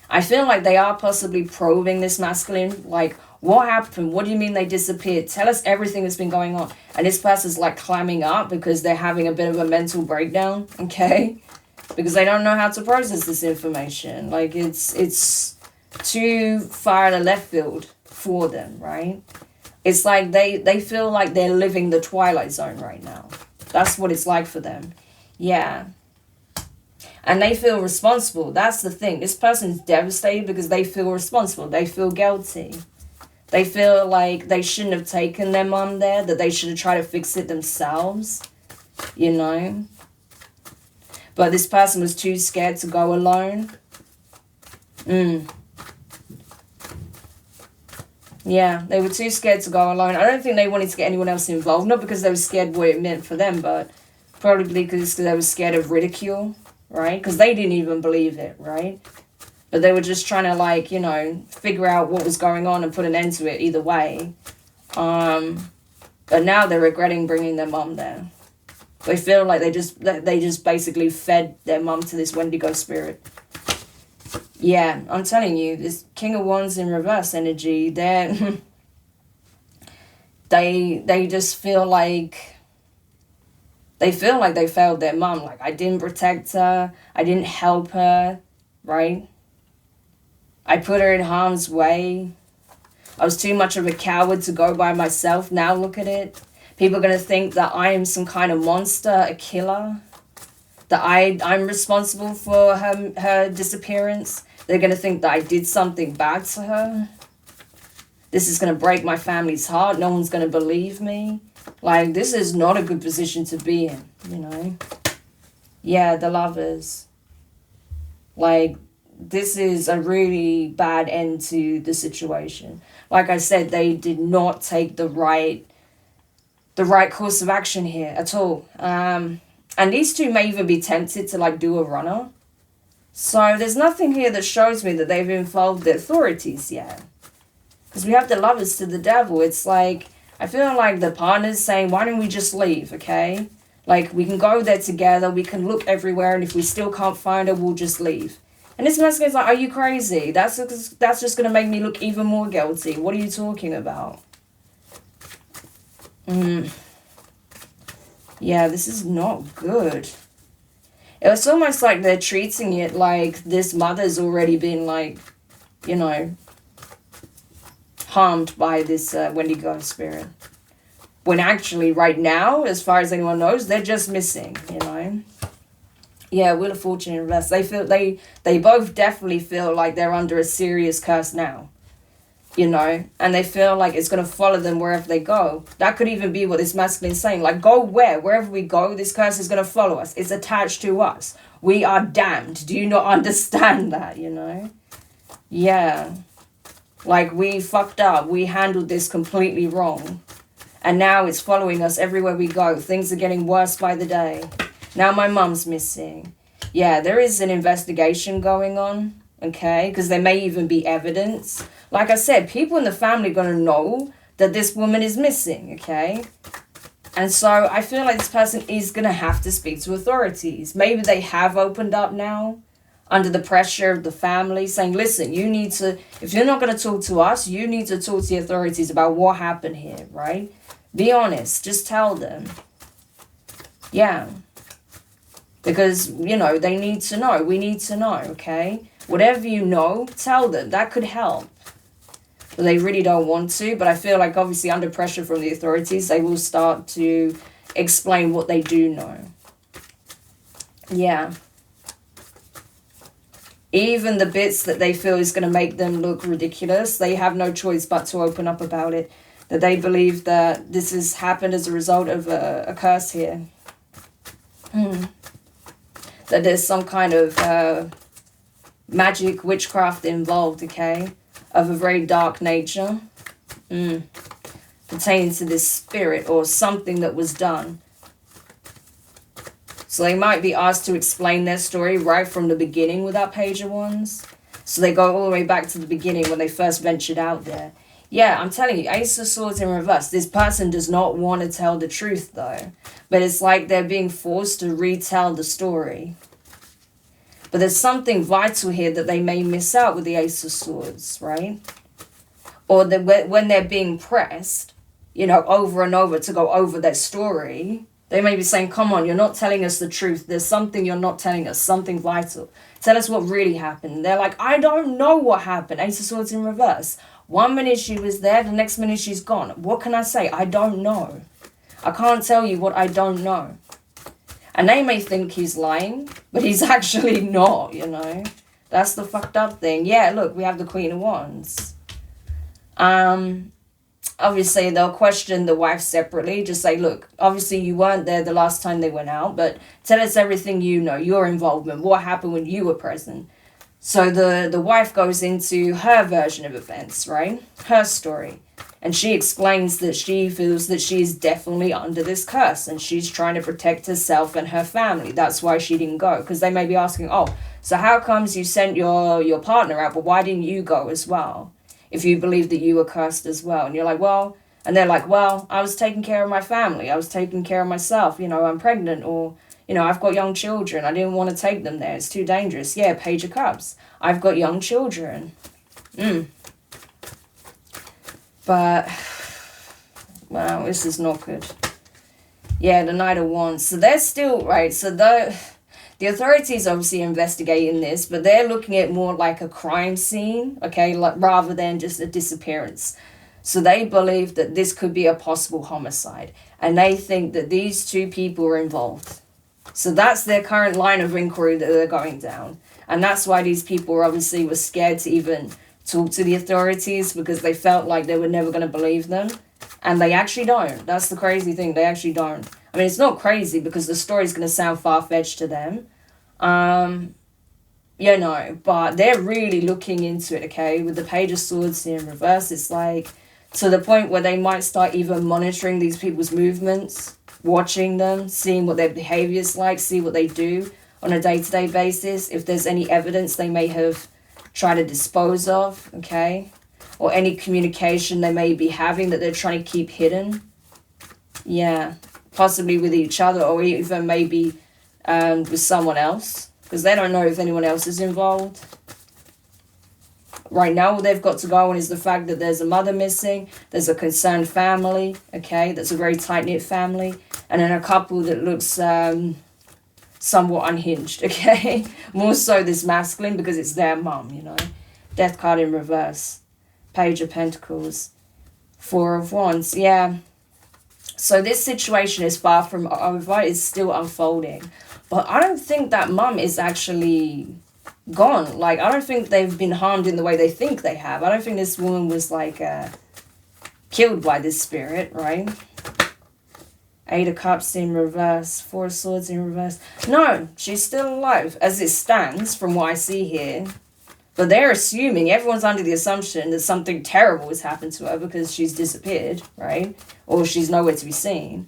I feel like they are possibly probing this masculine, like, what happened? What do you mean they disappeared? Tell us everything that's been going on. And this person's like climbing up because they're having a bit of a mental breakdown, okay? Because they don't know how to process this information. Like, it's too far in the left field for them, right? It's like they feel like they're living the Twilight Zone right now. That's what it's like for them. Yeah. And they feel responsible. That's the thing. This person's devastated because they feel responsible. They feel guilty. They feel like they shouldn't have taken their mom there, that they should have tried to fix it themselves, you know. But this person was too scared to go alone. Yeah, they were too scared to go alone. I don't think they wanted to get anyone else involved. Not because they were scared what it meant for them, but probably because they were scared of ridicule, right? Because they didn't even believe it, right? But they were just trying to, like, you know, figure out what was going on and put an end to it either way. But now they're regretting bringing their mom there. They feel like they just basically fed their mom to this Wendigo spirit. Yeah, I'm telling you, this King of Wands in reverse energy, they just feel like they failed their mom. Like, I didn't protect her, I didn't help her, right? I put her in harm's way. I was too much of a coward to go by myself. Now look at it. People are going to think that I am some kind of monster, a killer. That I'm responsible for her disappearance. They're going to think that I did something bad to her. This is going to break my family's heart. No one's going to believe me. Like, this is not a good position to be in, you know. Yeah, the Lovers. Like, this is a really bad end to the situation. Like I said, they did not take the right course of action here at all. And these two may even be tempted to, like, do a runner. So there's nothing here that shows me that they've involved the authorities yet. Because we have the Lovers to the Devil. It's like, I feel like the partner's saying, why don't we just leave, okay? Like, we can go there together, we can look everywhere, and if we still can't find her, we'll just leave. And this masculine's like, are you crazy? That's just going to make me look even more guilty. What are you talking about? Yeah, this is not good. It's almost like they're treating it like this mother's already been, like, you know, harmed by this Wendigo spirit. When actually, right now, as far as anyone knows, they're just missing, you know. Yeah, Wheel of Fortune in reverse. They both definitely feel like they're under a serious curse now, you know, and they feel like it's going to follow them wherever they go. That could even be what this masculine is saying. Like, go where? Wherever we go, this curse is going to follow us. It's attached to us. We are damned. Do you not understand that, you know? Yeah. Like, we fucked up. We handled this completely wrong. And now it's following us everywhere we go. Things are getting worse by the day. Now my mum's missing. Yeah, there is an investigation going on, okay? Because there may even be evidence. Like I said, people in the family are going to know that this woman is missing, okay? And so I feel like this person is going to have to speak to authorities. Maybe they have opened up now under the pressure of the family, saying, listen, you need to, if you're not going to talk to us, you need to talk to the authorities about what happened here, right? Be honest. Just tell them. Yeah. Because, you know, they need to know. We need to know, okay? Whatever you know, tell them. That could help. But they really don't want to. But I feel like, obviously, under pressure from the authorities, they will start to explain what they do know. Yeah. Even the bits that they feel is going to make them look ridiculous, they have no choice but to open up about it. That they believe that this has happened as a result of a curse here. That there's some kind of magic, witchcraft involved, okay? Of a very dark nature. Pertaining to this spirit or something that was done. So they might be asked to explain their story right from the beginning with that Page of Wands. So they go all the way back to the beginning when they first ventured out there. Yeah, I'm telling you, Ace of Swords in reverse. This person does not want to tell the truth, though. But it's like they're being forced to retell the story. But there's something vital here that they may miss out with the Ace of Swords, right? Or when they're being pressed, you know, over and over to go over their story, they may be saying, come on, you're not telling us the truth. There's something you're not telling us, something vital. Tell us what really happened. They're like, I don't know what happened. Ace of Swords in reverse. 1 minute she was there, the next minute she's gone. What can I say? I don't know. I can't tell you what I don't know. And they may think he's lying, but he's actually not, you know. That's the fucked up thing. Yeah, look, we have the Queen of Wands. Obviously, they'll question the wife separately. Just say, look, obviously you weren't there the last time they went out, but tell us everything you know, your involvement, what happened when you were present. So the wife goes into her version of events, right? Her story. And she explains that she feels that she is definitely under this curse and she's trying to protect herself and her family. That's why she didn't go. Because they may be asking, oh, so how comes you sent your partner out, but why didn't you go as well? If you believe that you were cursed as well. And you're like, well, and they're like, well, I was taking care of my family. I was taking care of myself. You know, I'm pregnant, or, you know, I've got young children. I didn't want to take them there. It's too dangerous. Yeah, Page of Cups. I've got young children. But, wow, this is not good. Yeah, the Knight of Wands. So they're still, right, so the authorities obviously investigating this, but they're looking at more like a crime scene, okay, like rather than just a disappearance. So they believe that this could be a possible homicide, and they think that these two people are involved. So that's their current line of inquiry that they're going down, and that's why these people obviously were scared to even talk to the authorities, because they felt like they were never going to believe them, and they actually don't. That's the crazy thing, they actually don't. I mean, it's not crazy because the story's going to sound far-fetched to them. You know, but they're really looking into it, okay? With the Page of Swords here in reverse, it's like to the point where they might start even monitoring these people's movements, watching them, seeing what their behavior's like, see what they do on a day-to-day basis. If there's any evidence they may have tried to dispose of, okay? or any communication they may be having that they're trying to keep hidden. Yeah, possibly with each other, or even maybe with someone else, because they don't know if anyone else is involved. Right now, all they've got to go on is the fact that there's a mother missing, there's a concerned family, okay, that's a very tight-knit family, and then a couple that looks somewhat unhinged, okay? More so this masculine, because it's their mum, you know. Death card in reverse. Page of Pentacles. Four of Wands, yeah. So this situation is far from over, it's still unfolding. But I don't think that mum is actually gone. Like, I don't think they've been harmed in the way they think they have. I don't think this woman was, like, killed by this spirit, right? Eight of Cups in reverse. Four of Swords in reverse. No, she's still alive, as it stands, from what I see here. But they're assuming, everyone's under the assumption that something terrible has happened to her because she's disappeared, right? Or she's nowhere to be seen.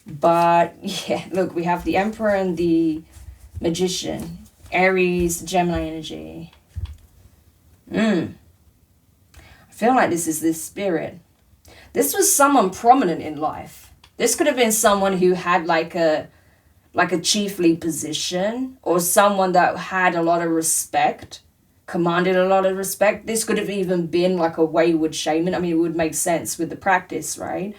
But, yeah, look, we have the Emperor and the Magician. Aries, Gemini energy. I feel like this is this spirit. This was someone prominent in life. This could have been someone who had like a chiefly position, or someone that had a lot of respect, commanded a lot of respect. This could have even been like a wayward shaman. I mean, it would make sense with the practice, right?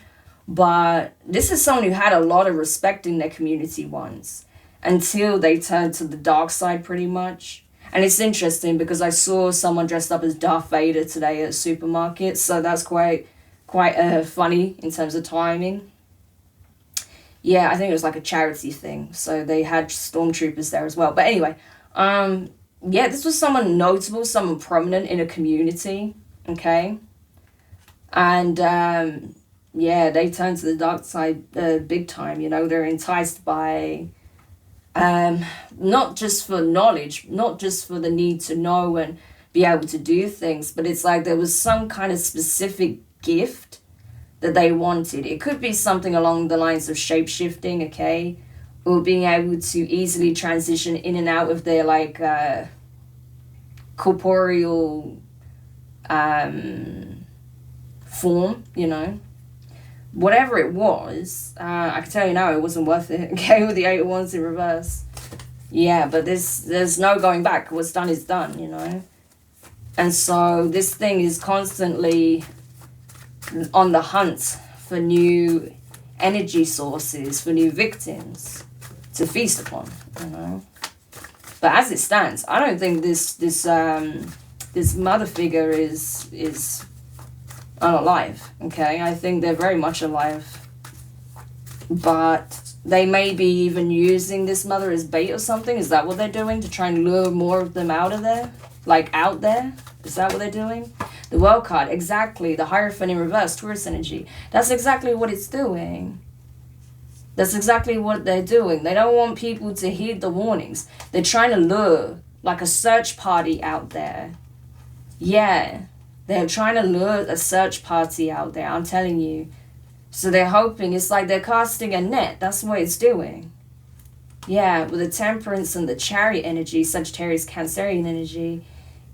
But this is someone who had a lot of respect in their community once, until they turned to the dark side pretty much. And it's interesting because I saw someone dressed up as Darth Vader today at a supermarket, so that's quite funny in terms of timing. Yeah, I think it was like a charity thing, so they had stormtroopers there as well. But anyway, yeah, this was someone notable, someone prominent in a community, okay? And yeah, they turned to the dark side big time, you know. They're enticed by not just for knowledge, not just for the need to know and be able to do things, but it's like there was some kind of specific gift that they wanted. It could be something along the lines of shape-shifting, okay, or being able to easily transition in and out of their like corporeal form, you know. Whatever it was, I can tell you now it wasn't worth it, okay, with the Eight of Wands in reverse. Yeah, but there's no going back. What's done is done, you know. And so this thing is constantly on the hunt for new energy sources, for new victims to feast upon, you know. But as it stands, I don't think this mother figure is unalive, okay? I think they're very much alive, but they may be even using this mother as bait or something. Is that what they're doing, to try and lure more of them out of there, like out there? Is that what they're doing? The World card, exactly. The Hierophant in reverse, Taurus energy. That's exactly what it's doing. That's exactly what they're doing. They don't want people to heed the warnings. They're trying to lure like a search party out there. Yeah. They're trying to lure a search party out there, I'm telling you. So they're hoping, it's like they're casting a net. That's what it's doing. Yeah, with the Temperance and the Chariot energy, Sagittarius, Cancerian energy,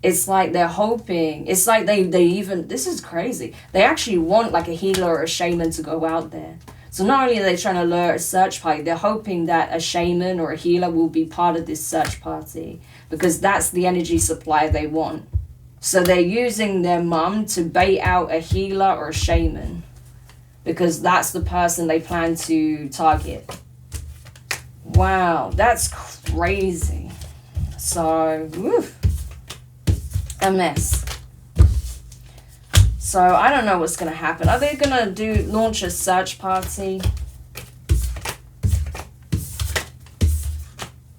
it's like they're hoping. It's like they even, this is crazy. They actually want like a healer or a shaman to go out there. So not only are they trying to lure a search party, they're hoping that a shaman or a healer will be part of this search party, because that's the energy supply they want. So they're using their mum to bait out a healer or a shaman, because that's the person they plan to target. Wow, that's crazy. So, woof, a mess. So I don't know what's going to happen. Are they going to launch a search party?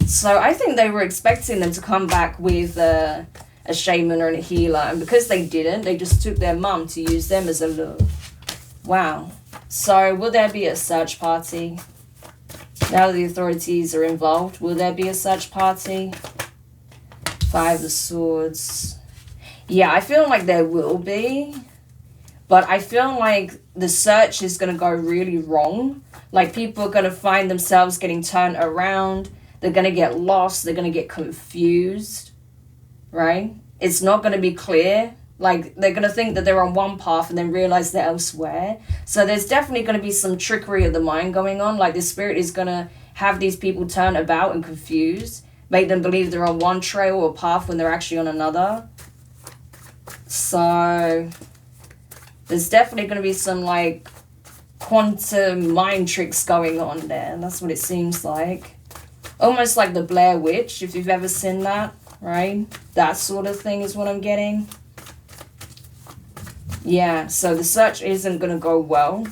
So I think they were expecting them to come back with a shaman or a healer, and because they didn't, they just took their mum to use them as a lure. Wow. So will there be a search party? Now that the authorities are involved, will there be a search party? Five of Swords. Yeah, I feel like there will be, but I feel like the search is going to go really wrong. Like, people are going to find themselves getting turned around. They're going to get lost. They're going to get confused. Right? It's not going to be clear Like, they're going to think that they're on one path and then realize they're elsewhere. So there's definitely going to be some trickery of the mind going on. Like, the spirit is going to have these people turn about and confused, make them believe they're on one trail or path when they're actually on another. So there's definitely going to be some, like, quantum mind tricks going on there. That's what it seems like. Almost like the Blair Witch, if you've ever seen that, right? That sort of thing is what I'm getting. Yeah, so the search isn't going to go well.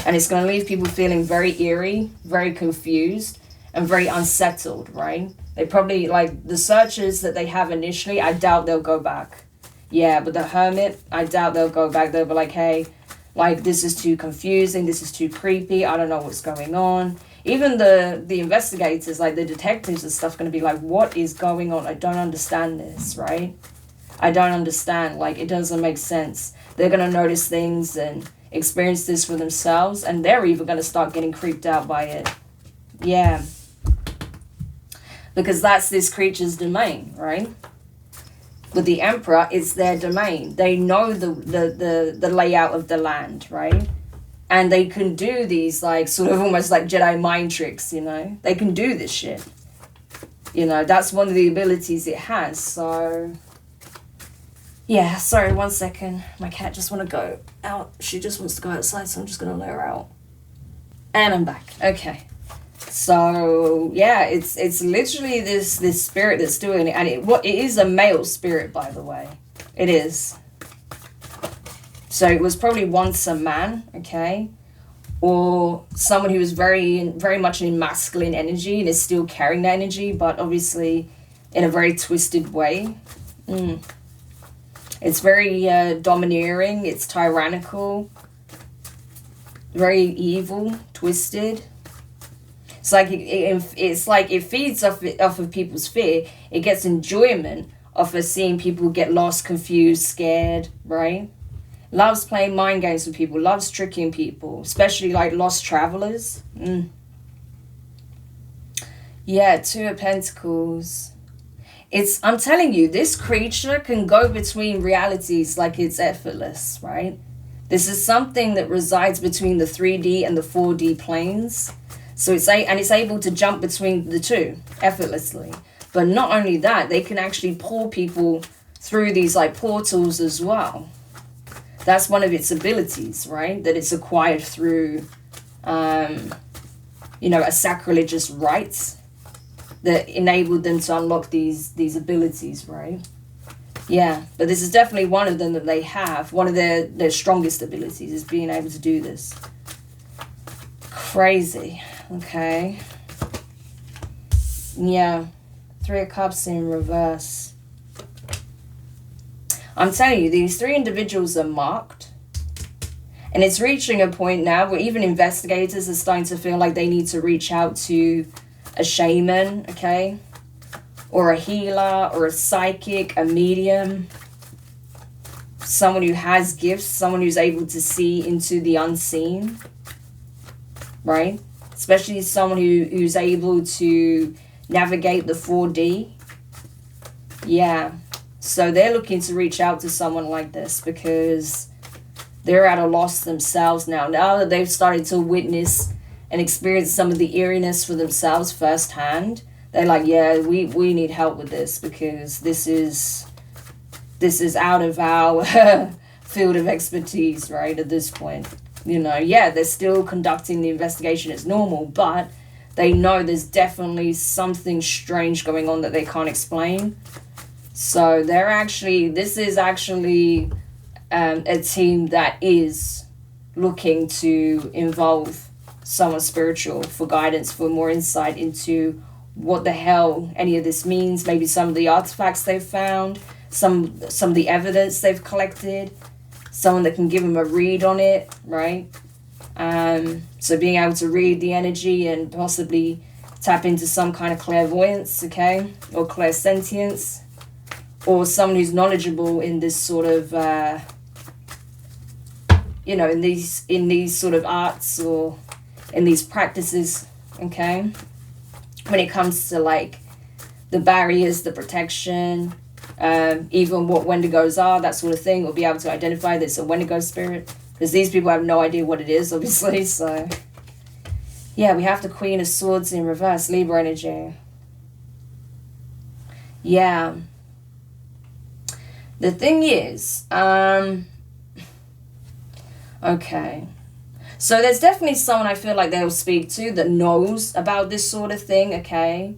And it's going to leave people feeling very eerie, very confused, and very unsettled, right? They probably, like, the searches that they have initially, I doubt they'll go back. Yeah, but the Hermit, I doubt they'll go back. They'll be like, hey, like, this is too confusing, this is too creepy, I don't know what's going on. Even the investigators, like the detectives and stuff, going to be like, what is going on? I don't understand this, right? I don't understand. Like, it doesn't make sense. They're going to notice things and experience this for themselves, and they're even going to start getting creeped out by it. Yeah. Because that's this creature's domain, right? With the Emperor, it's their domain. They know the layout of the land, right? And they can do these, like, sort of almost like Jedi mind tricks, you know? They can do this shit. You know, that's one of the abilities it has, so... Yeah, sorry, 1 second. My cat just want to go out. She just wants to go outside, so I'm just going to let her out. And I'm back. Okay. So, yeah, it's literally this spirit that's doing it. And it is a male spirit, by the way. It is. So it was probably once a man, okay? Or someone who was very, very much in masculine energy and is still carrying that energy, but obviously in a very twisted way. It's very domineering. It's tyrannical. Very evil, twisted. It's like it's like it feeds off of people's fear. It gets enjoyment off of seeing people get lost, confused, scared, right? Loves playing mind games with people. Loves tricking people, especially like lost travelers. Yeah, Two of Pentacles. I'm telling you, this creature can go between realities like it's effortless, right? This is something that resides between the 3D and the 4D planes. So it's able to jump between the two effortlessly. But not only that, they can actually pull people through these like portals as well. That's one of its abilities, right? That it's acquired through, a sacrilegious rite that enabled them to unlock these abilities, right? Yeah, but this is definitely one of them that they have. One of their strongest abilities is being able to do this. Crazy. Okay. Yeah. 3 of Cups in reverse. I'm telling you, these 3 individuals are marked. And it's reaching a point now where even investigators are starting to feel like they need to reach out to a shaman, okay? Or a healer, or a psychic, a medium. Someone who has gifts, someone who's able to see into the unseen. Right? Especially someone who's able to navigate the 4D. Yeah. So they're looking to reach out to someone like this because they're at a loss themselves now. Now that they've started to witness and experience some of the eeriness for themselves firsthand, they're like, yeah, we need help with this because this is out of our field of expertise, right, at this point. You know, yeah, they're still conducting the investigation as normal, but they know there's definitely something strange going on that they can't explain. So this is actually a team that is looking to involve someone spiritual for guidance, for more insight into what the hell any of this means. Maybe some of the artifacts they've found, some of the evidence they've collected, someone that can give them a read on it, right? So being able to read the energy and possibly tap into some kind of clairvoyance, okay? Or clairsentience. Or someone who's knowledgeable in this sort of, in these sort of arts or in these practices, okay? When it comes to like the barriers, the protection, even what Wendigos are, that sort of thing, or be able to identify that it's a Wendigo spirit. Because these people have no idea what it is, obviously, so... Yeah, we have the Queen of Swords in reverse, Libra energy. Yeah. The thing is, okay. So there's definitely someone I feel like they'll speak to that knows about this sort of thing, okay?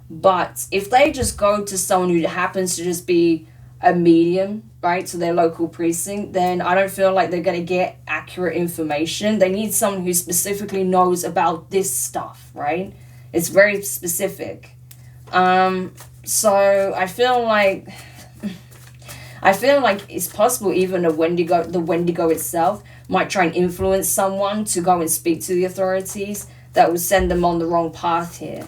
But if they just go to someone who happens to just be a medium, right, to their local precinct, then I don't feel like they're going to get accurate information. They need someone who specifically knows about this stuff, right? It's very specific. So I feel like it's possible even the Wendigo itself might try and influence someone to go and speak to the authorities that will send them on the wrong path here,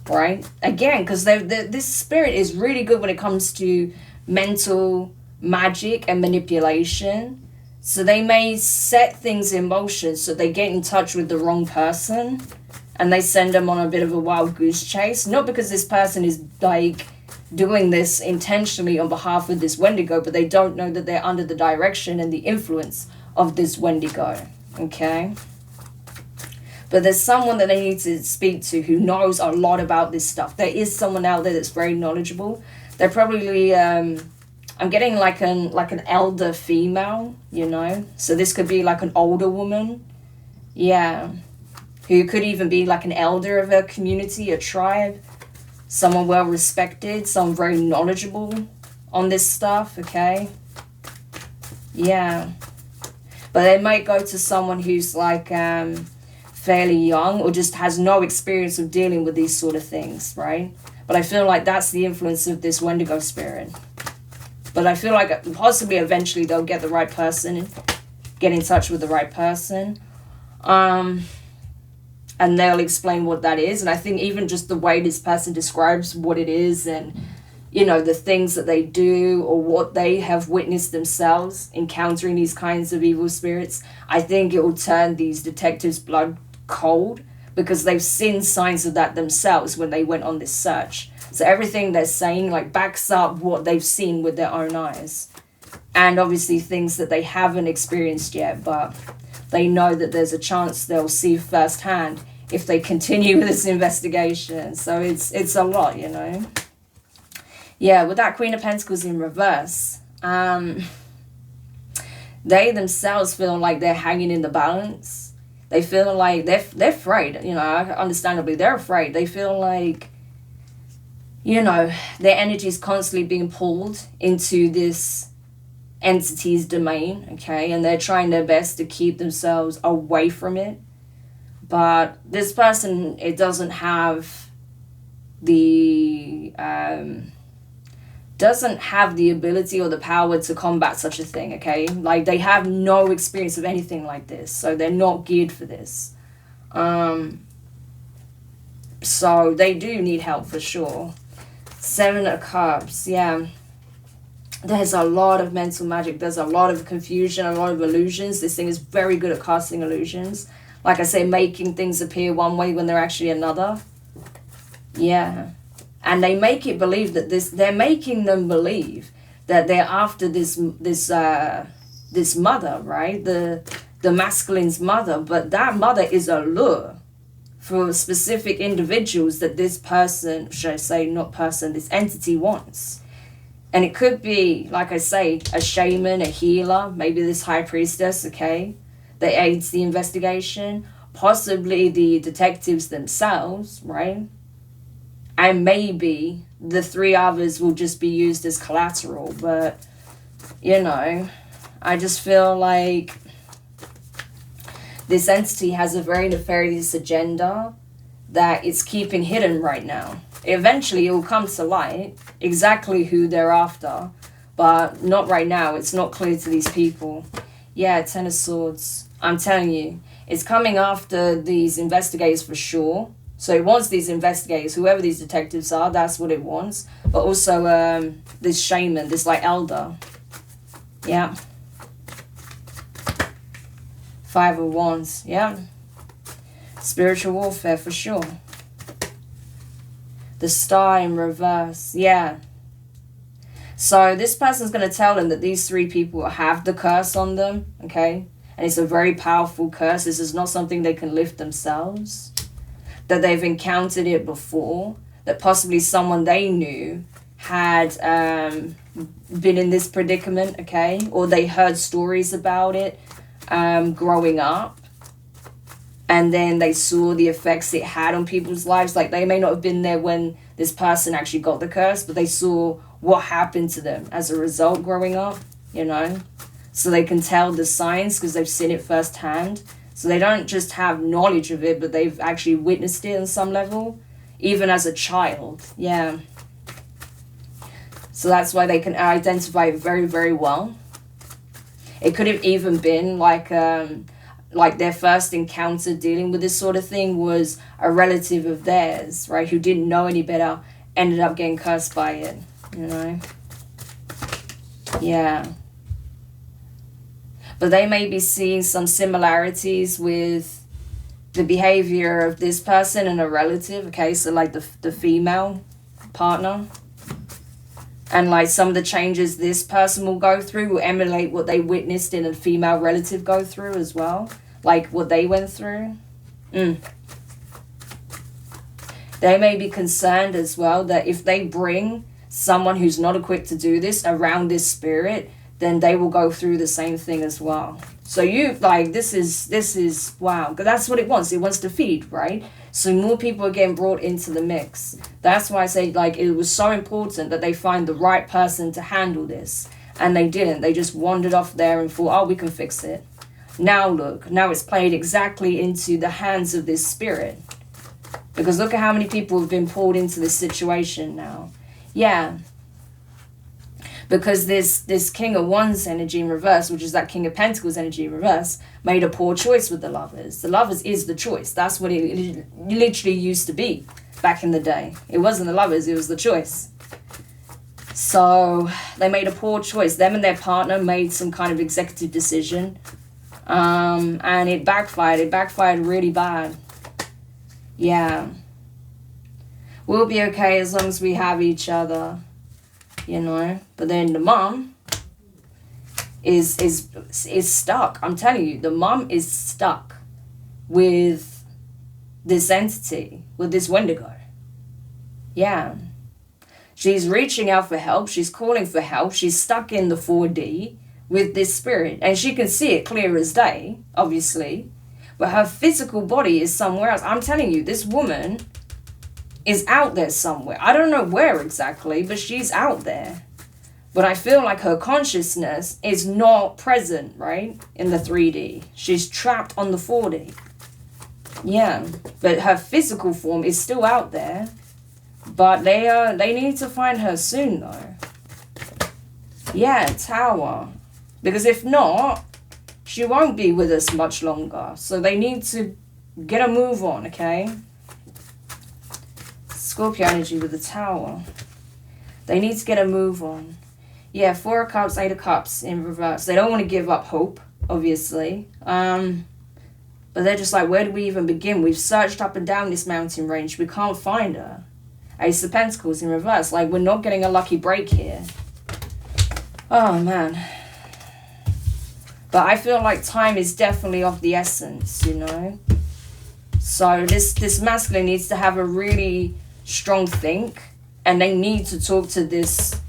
right? Again, because this spirit is really good when it comes to mental magic and manipulation. So they may set things in motion so they get in touch with the wrong person and they send them on a bit of a wild goose chase. Not because this person is like doing this intentionally on behalf of this Wendigo, but they don't know that they're under the direction and the influence of this Wendigo, okay? But there's someone that they need to speak to who knows a lot about this stuff. There is someone out there that's very knowledgeable. They're probably, I'm getting like an elder female, you know? So this could be like an older woman, yeah, who could even be like an elder of a community, a tribe, someone well respected, someone very knowledgeable on this stuff, okay? Yeah. But they might go to someone who's like fairly young or just has no experience of dealing with these sort of things, right? But I feel like that's the influence of this Wendigo spirit. But I feel like possibly eventually they'll get the right person, get in touch with the right person. And they'll explain what that is. And I think even just the way this person describes what it is and, you know, the things that they do or what they have witnessed themselves encountering these kinds of evil spirits, I think it will turn these detectives' blood cold because they've seen signs of that themselves when they went on this search. So everything they're saying like backs up what they've seen with their own eyes. And obviously things that they haven't experienced yet, but they know that there's a chance they'll see firsthand if they continue with this investigation. So it's a lot, you know. Yeah, with that Queen of Pentacles in reverse, they themselves feel like they're hanging in the balance. They feel like they're afraid, you know, understandably they're afraid. They feel like, you know, their energy is constantly being pulled into this entity's domain, okay, and they're trying their best to keep themselves away from it. But this person, it doesn't have the ability or the power to combat such a thing, okay? Like, they have no experience of anything like this, so they're not geared for this. So they do need help for sure. Seven of Cups, yeah. There's a lot of mental magic. There's a lot of confusion, a lot of illusions. This thing is very good at casting illusions. Like I say, making things appear one way when they're actually another. Yeah. And they make it believe that they're making them believe that they're after this mother, right? The masculine's mother. But that mother is a lure for specific individuals that this person, should I say, not person, this entity wants. And it could be, like I say, a shaman, a healer, maybe this high priestess, okay, that aids the investigation, possibly the detectives themselves, right? And maybe the three others will just be used as collateral. But, you know, I just feel like this entity has a very nefarious agenda that it's keeping hidden right now. Eventually it will come to light exactly who they're after, but not right now. It's not clear to these people. Yeah, Ten of Swords. I'm telling you, it's coming after these investigators for sure. So it wants these investigators, whoever these detectives are, that's what it wants. But also this shaman, this like elder. Yeah. Five of Wands, yeah. Spiritual warfare for sure. The Star in reverse, yeah. So this person's going to tell them that these 3 people have the curse on them, okay? And it's a very powerful curse. This is not something they can lift themselves. That they've encountered it before. That possibly someone they knew had been in this predicament, okay? Or they heard stories about it growing up. And then they saw the effects it had on people's lives. Like, they may not have been there when this person actually got the curse, but they saw what happened to them as a result growing up, you know? So they can tell the signs because they've seen it firsthand. So they don't just have knowledge of it, but they've actually witnessed it on some level, even as a child. Yeah. So that's why they can identify it very, very well. It could have even been like their first encounter dealing with this sort of thing was a relative of theirs, right, who didn't know any better, ended up getting cursed by it, you know? Yeah. But they may be seeing some similarities with the behavior of this person and a relative, okay? So like the female partner. And like some of the changes this person will go through will emulate what they witnessed in a female relative go through as well. Like what they went through. They may be concerned as well that if they bring someone who's not equipped to do this around this spirit, then they will go through the same thing as well. So you, like, this is, wow. Because that's what it wants. It wants to feed, right? So more people are getting brought into the mix. That's why I say, like, it was so important that they find the right person to handle this. And they didn't. They just wandered off there and thought, oh, we can fix it. Now look, now it's played exactly into the hands of this spirit. Because look at how many people have been pulled into this situation now. Yeah. Because this King of Wands energy in reverse, which is that King of Pentacles energy in reverse, made a poor choice with the Lovers. The Lovers is the choice. That's what it literally used to be back in the day. It wasn't the Lovers, it was the choice. So they made a poor choice. Them and their partner made some kind of executive decision. And it backfired. It backfired really bad. Yeah. We'll be okay as long as we have each other. You know, but then the mom is stuck. I'm telling you, the mom is stuck with this entity, with this Wendigo. Yeah. She's reaching out for help. She's calling for help. She's stuck in the 4D with this spirit. And she can see it clear as day, obviously. But her physical body is somewhere else. I'm telling you, this woman is out there somewhere. I don't know where exactly, but she's out there. But I feel like her consciousness is not present, right? In the 3D. She's trapped on the 4D. Yeah. But her physical form is still out there. But they need to find her soon, though. Yeah, Tower. Because if not, she won't be with us much longer. So they need to get a move on, okay? Scorpio energy with the Tower. They need to get a move on. Yeah, 4 of Cups, 8 of Cups in reverse. They don't want to give up hope, obviously. But they're just like, where do we even begin? We've searched up and down this mountain range. We can't find her. Ace of Pentacles in reverse. Like, we're not getting a lucky break here. Oh, man. But I feel like time is definitely of the essence, you know? So this masculine needs to have a really strong think, and they need to talk to this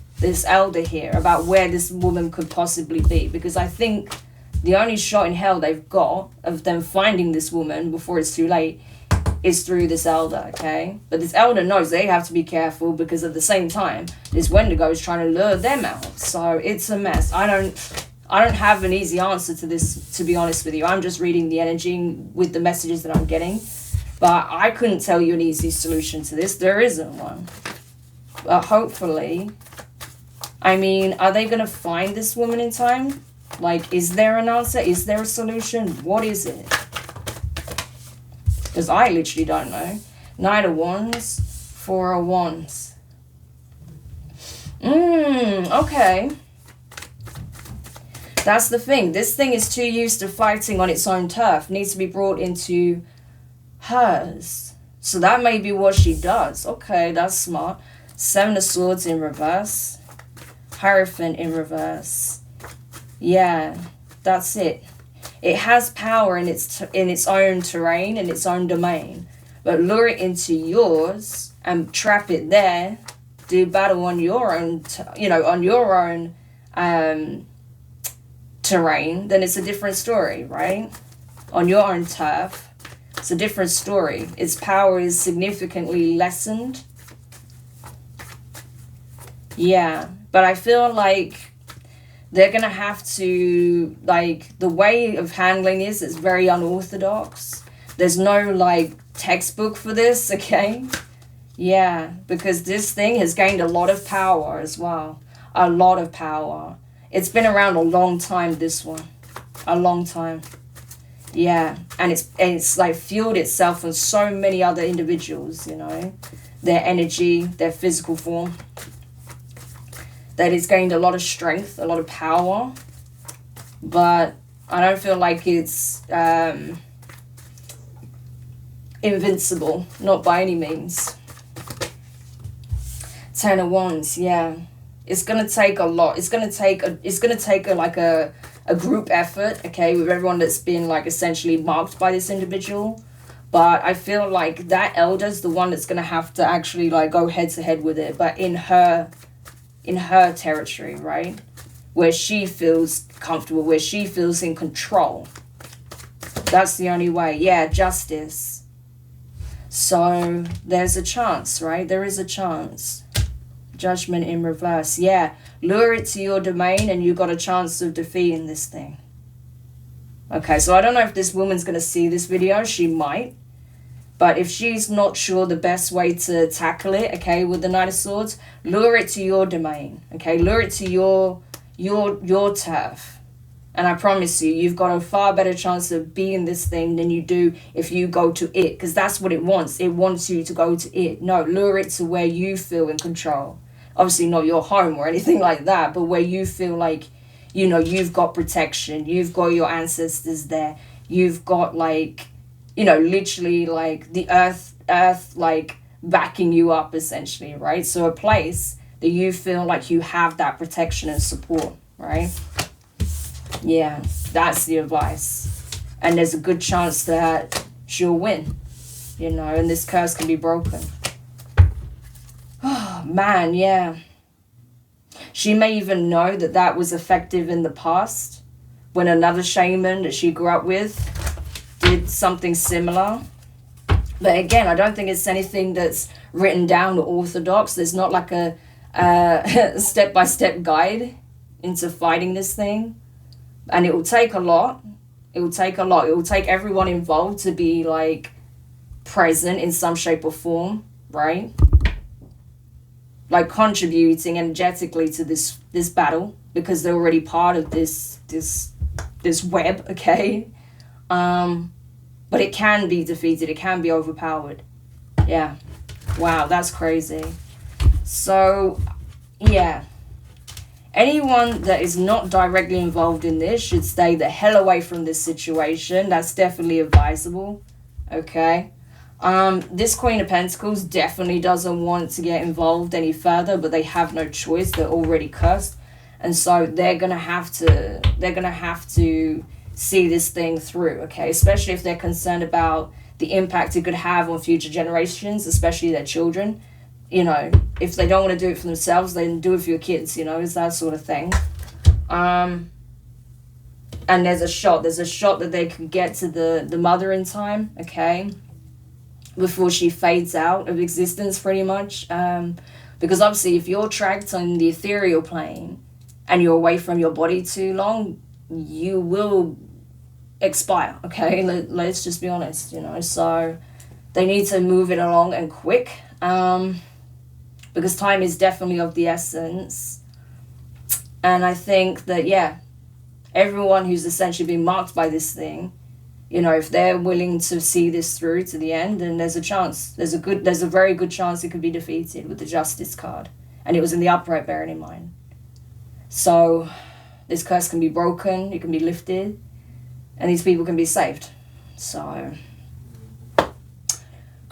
elder here about where this woman could possibly be, because I think the only shot in hell they've got of them finding this woman before it's too late is through this elder, okay? But this elder knows they have to be careful, because at the same time this Wendigo is trying to lure them out. So it's a mess. I don't have an easy answer to this, to be honest with you. I'm just reading the energy with the messages that I'm getting. But I couldn't tell you an easy solution to this. There isn't one. But hopefully, I mean, are they going to find this woman in time? Like, is there an answer? Is there a solution? What is it? Because I literally don't know. Knight of Wands, 4 of Wands. Okay. That's the thing. This thing is too used to fighting on its own turf. Needs to be brought into hers. So that may be what she does. Okay, that's smart. 7 of Swords in reverse. Hierophant in reverse. Yeah, that's it. It has power in its own terrain, in its own domain. But lure it into yours and trap it there. Do battle on your own, on your own terrain. Then it's a different story, right? On your own turf, it's a different story. Its power is significantly lessened. Yeah, but I feel like they're going to have to, like, the way of handling this is very unorthodox. There's no, like, textbook for this, okay? Yeah, because this thing has gained a lot of power as well. A lot of power. It's been around a long time, this one. A long time. Yeah, and it's like fueled itself on so many other individuals, you know. Their energy, their physical form. That it's gained a lot of strength, a lot of power. But I don't feel like it's invincible. Not by any means. 10 of Wands, yeah. It's gonna take a lot. It's gonna take a group effort, okay, with everyone that's been like essentially marked by this individual. But I feel like that elder's the one that's gonna have to actually like go head to head with it, but in her territory, right? Where she feels comfortable, where she feels in control. That's the only way. Yeah, justice. So there's a chance, right? There is a chance. Judgment in reverse. Yeah, lure it to your domain and you got a chance of defeating this thing. Okay, so I don't know if this woman's going to see this video. She might. But if she's not sure the best way to tackle it, okay, with the Knight of Swords, lure it to your domain, okay? Lure it to your turf. And I promise you, you've got a far better chance of being this thing than you do if you go to it. Because that's what it wants. It wants you to go to it. No, lure it to where you feel in control. Obviously not your home or anything like that, but where you feel like, you know, you've got protection. You've got your ancestors there. You've got, like, you know, literally, like, the earth, like, backing you up, essentially, right? So a place that you feel like you have that protection and support, right? Yeah, that's the advice. And there's a good chance that she'll win, you know, and this curse can be broken. Oh, man, yeah. She may even know that that was effective in the past when another shaman that she grew up with did something similar. But again, I don't think it's anything that's written down or orthodox. There's not like a step-by-step guide into fighting this thing. And it will take a lot. It will take a lot. It will take everyone involved to be, like, present in some shape or form, right? Like, contributing energetically to this battle, because they're already part of this web, okay? But it can be defeated. It can be overpowered. Yeah. Wow, that's crazy. So, yeah. Anyone that is not directly involved in this should stay the hell away from this situation. That's definitely advisable. Okay. This Queen of Pentacles definitely doesn't want to get involved any further, but they have no choice. They're already cursed. And so they're gonna have to see this thing through, okay? Especially if they're concerned about the impact it could have on future generations, especially their children. You know, if they don't want to do it for themselves, then do it for your kids, you know, it's that sort of thing. And there's a shot that they can get to the mother in time, okay, before she fades out of existence, pretty much. Because obviously if you're trapped on the ethereal plane and you're away from your body too long, you will expire, okay? Let's just be honest, you know. So they need to move it along and quick, because time is definitely of the essence. And I think that, yeah, everyone who's essentially been marked by this thing, you know, if they're willing to see this through to the end, then there's a chance. There's a very good chance it could be defeated with the Justice card. And it was in the upright, bearing in mind. So this curse can be broken, it can be lifted, and these people can be saved. So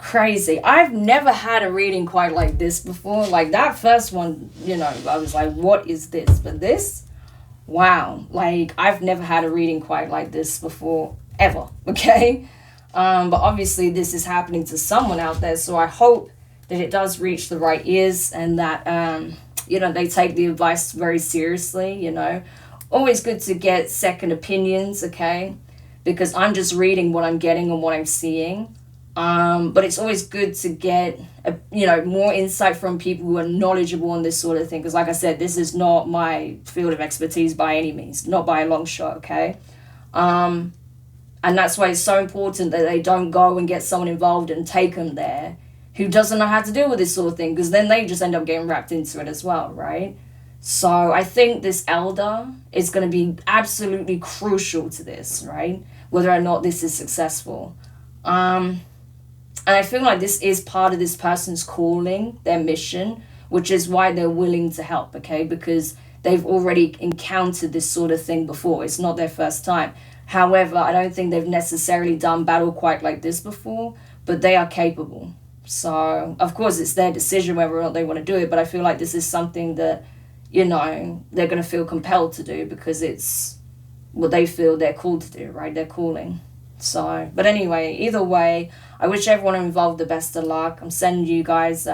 crazy. I've never had a reading quite like this before. Like that first one, you know, I was like, what is this? But this, wow. Like I've never had a reading quite like this before, ever. Okay? But obviously this is happening to someone out there. So I hope that it does reach the right ears and that, you know, they take the advice very seriously, you know. Always good to get second opinions, okay? Because I'm just reading what I'm getting and what I'm seeing. But it's always good to get, you know, more insight from people who are knowledgeable on this sort of thing. Because like I said, this is not my field of expertise by any means. Not by a long shot, okay? And that's why it's so important that they don't go and get someone involved and take them there who doesn't know how to deal with this sort of thing. Because then they just end up getting wrapped into it as well, right? So I think this elder is going to be absolutely crucial to this, right? Whether or not this is successful. And I feel like this is part of this person's calling, their mission, which is why they're willing to help, okay? Because they've already encountered this sort of thing before. It's not their first time. However, I don't think they've necessarily done battle quite like this before, but they are capable. So, of course, it's their decision whether or not they want to do it, but I feel like this is something that, you know, they're going to feel compelled to do because it's what they feel they're called to do, right? Their calling. So, but anyway, either way, I wish everyone involved the best of luck. I'm sending you guys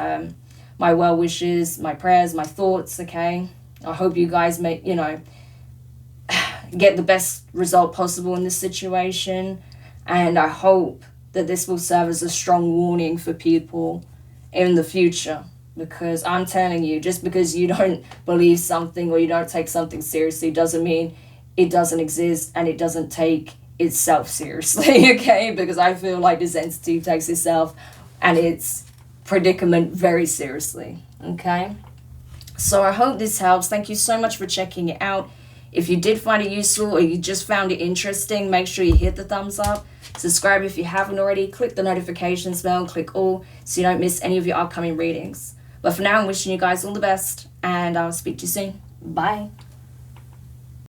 my well wishes, my prayers, my thoughts, okay? I hope you guys make, you know, get the best result possible in this situation. And I hope that this will serve as a strong warning for people in the future. Because I'm telling you, just because you don't believe something or you don't take something seriously doesn't mean it doesn't exist and it doesn't take itself seriously, okay? Because I feel like this entity takes itself and its predicament very seriously, okay? So I hope this helps. Thank you so much for checking it out. If you did find it useful or you just found it interesting, make sure you hit the thumbs up. Subscribe if you haven't already. Click the notifications bell, click all so you don't miss any of your upcoming readings. But for now, I'm wishing you guys all the best and I'll speak to you soon. Bye.